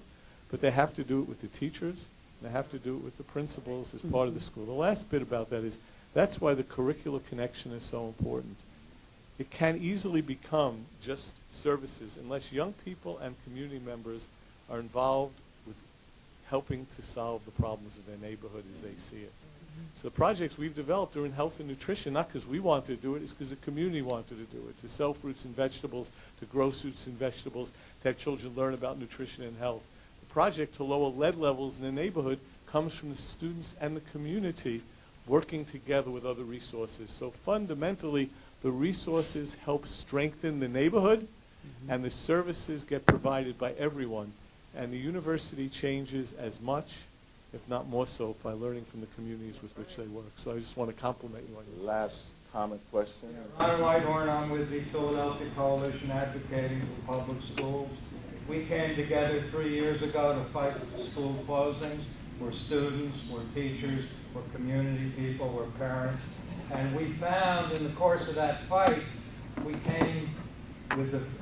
but they have to do it with the teachers. They have to do it with the principals as part of the school. The last bit about that is That's why the curricular connection is so important. It can easily become just services unless young people and community members are involved with helping to solve the problems of their neighborhood as they see it. So the projects we've developed are in health and nutrition, not because we wanted to do it, it's because the community wanted to do it, to sell fruits and vegetables, to grow fruits and vegetables, to have children learn about nutrition and health. The project to lower lead levels in the neighborhood comes from the students and the community working together with other resources. So fundamentally, the resources help strengthen the neighborhood, and the services get provided by everyone. And the university changes as much, if not more so, by learning from the communities with which they work. So I just want to compliment you on your Last comment question. Ron Whitehorn, I'm with the Philadelphia Coalition advocating for public schools. We came together 3 years ago to fight school closings. We're students, we're teachers, we're community people, we're parents. And we found in the course of that fight, we came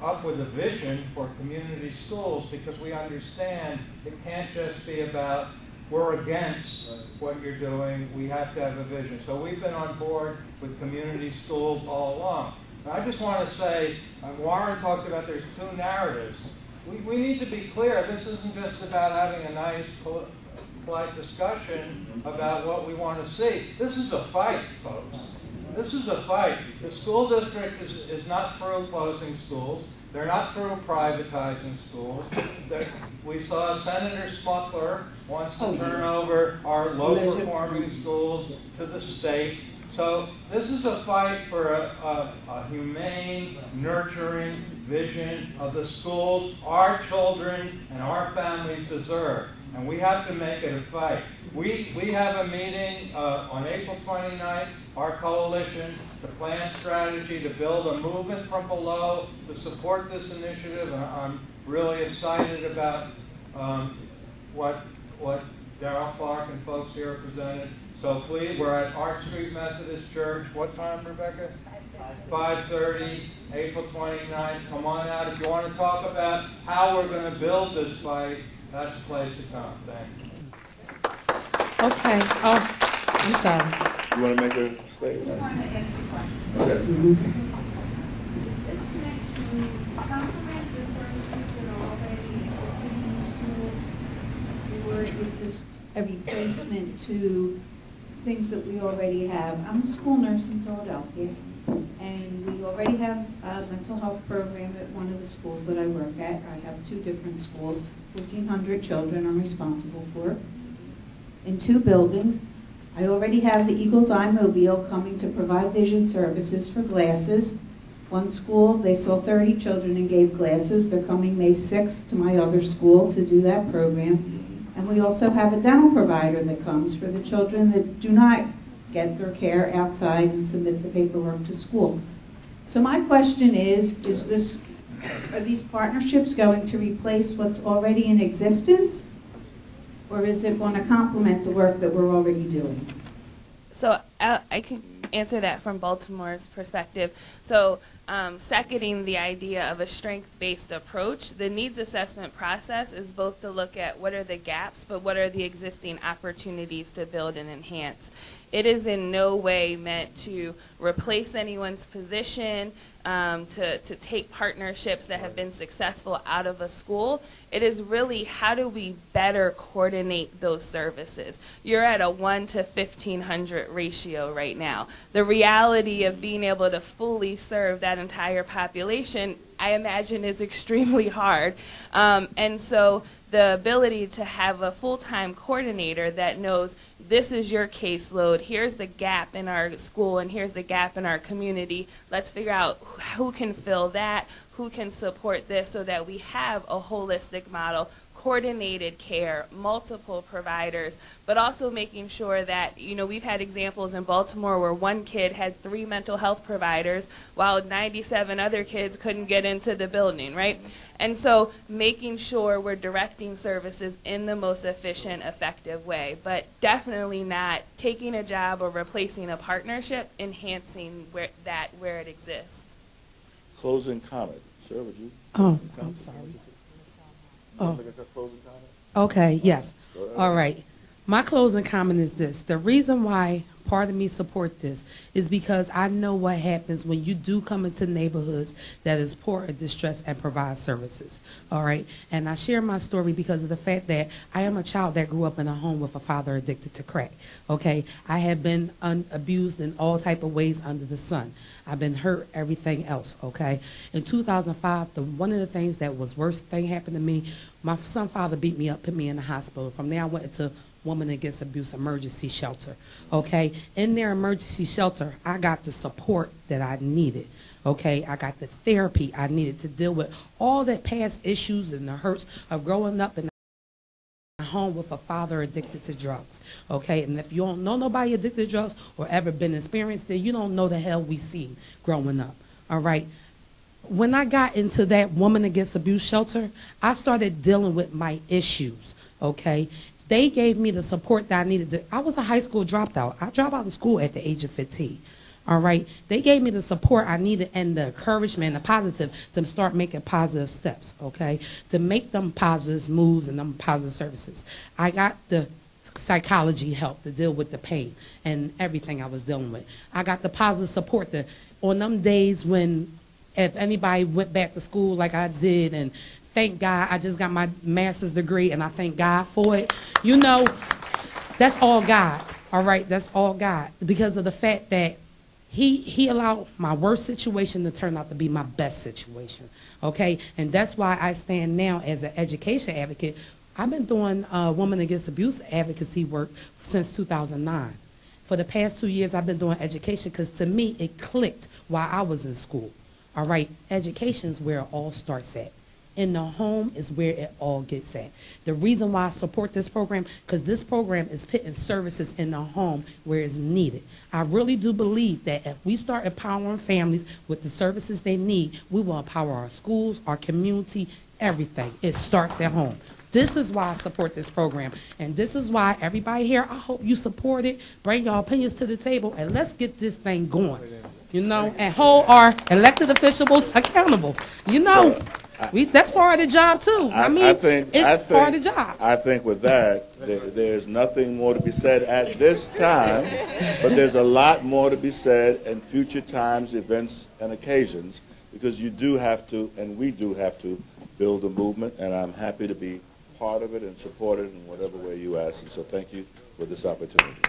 up with a vision for community schools, because we understand it can't just be about we're against what you're doing, we have to have a vision. So we've been on board with community schools all along. And I just want to say, Warren talked about there's two narratives. We need to be clear, this isn't just about having a nice, polite discussion about what we want to see. This is a fight, folks. This is a fight. The school district is not through closing schools. They're not through privatizing schools. We saw Senator Smuckler wants to turn over our low-performing schools to the state. So this is a fight for a humane, nurturing vision of the schools our children and our families deserve. And we have to make it a fight. We have a meeting on April 29th, our coalition, to plan strategy to build a movement from below to support this initiative. And I'm really excited about what Darrell, Clarke, and folks here presented. So please, we're at Arch Street Methodist Church. What time, Rebecca? 5:30, April 29th. Come on out. If you want to talk about how we're going to build this fight, that's the place to come. Thank you. Okay. Oh, I'm sorry. You want to make a statement? I want to ask a question. Okay. Is this meant to complement the services that are already existing in the schools, or is this a replacement to things that we already have? I'm a school nurse in Philadelphia, and we already have a mental health program at one of the schools that I work at. I have two different schools, 1,500 children I'm responsible for, in two buildings. I already have the Eagle's Eye Mobile coming to provide vision services for glasses. One school, they saw 30 children and gave glasses. They're coming May 6th to my other school to do that program. And we also have a dental provider that comes for the children that do not get their care outside and submit the paperwork to school. So my question is are these partnerships going to replace what's already in existence? Or is it going to complement the work that we're already doing? So I can answer that from Baltimore's perspective. So seconding the idea of a strength-based approach, the needs assessment process is both to look at what are the gaps, but what are the existing opportunities to build and enhance. It is in no way meant to replace anyone's position, to take partnerships that have been successful out of a school. It is really how do we better coordinate those services. You're at a 1 to 1,500 ratio right now. The reality of being able to fully serve that entire population, I imagine, is extremely hard. And so the ability to have a full-time coordinator that knows this is your caseload, here's the gap in our school, and here's the gap in our community. Let's figure out who can fill that, who can support this, so that we have a holistic model, coordinated care, multiple providers, but also making sure that, we've had examples in Baltimore where one kid had 3 mental health providers while 97 other kids couldn't get into the building, right? And so making sure we're directing services in the most efficient, effective way, but definitely not taking a job or replacing a partnership, enhancing where it exists. Closing comment. Sir, would you? Oh, I'm sorry. Oh. Okay, yes. All right. My closing comment is this. The reason why part of me support this is because I know what happens when you do come into neighborhoods that is poor and distressed and provide services. All right, and I share my story because of the fact that I am a child that grew up in a home with a father addicted to crack. Okay, I have been abused in all type of ways under the sun. I've been hurt, everything else. Okay, in 2005, one of the things that was worst thing happened to me, my son father beat me up, put me in the hospital. From there I went into Women Against Abuse emergency shelter. Okay, in their emergency shelter, I got the support that I needed. Okay, I got the therapy I needed to deal with all the past issues and the hurts of growing up in a home with a father addicted to drugs. Okay, and if you don't know nobody addicted to drugs or ever been experienced there, you don't know the hell we seen growing up. All right. When I got into that Woman Against Abuse shelter, I started dealing with my issues. Okay, they gave me the support that I needed. I was a high school dropout. I dropped out of school at the age of 15. All right, they gave me the support I needed and the encouragement and the positive to start making positive steps. Okay, to make them positive moves and them positive services. I got the psychology help to deal with the pain and everything I was dealing with. I got the positive support on them days when if anybody went back to school like I did, and thank God I just got my master's degree and I thank God for it. You know, that's all God. All right, that's all God, because of the fact that He allowed my worst situation to turn out to be my best situation. Okay, and that's why I stand now as an education advocate. I've been doing Women Against Abuse advocacy work since 2009. For the past 2 years, I've been doing education because to me, it clicked while I was in school. All right, education is where it all starts at. In the home is where it all gets at. The reason why I support this program, because this program is putting services in the home where it's needed. I really do believe that if we start empowering families with the services they need, we will empower our schools, our community, everything. It starts at home. This is why I support this program. And this is why everybody here, I hope you support it, bring your opinions to the table, and let's get this thing going. You know, and hold our elected officials accountable. You know, that's part of the job too. It's part of the job. I think with that, there's nothing more to be said at this time, but there's a lot more to be said in future times, events, and occasions, because you do have to, and we do have to, build a movement, and I'm happy to be part of it and support it in whatever way you ask. And so thank you for this opportunity.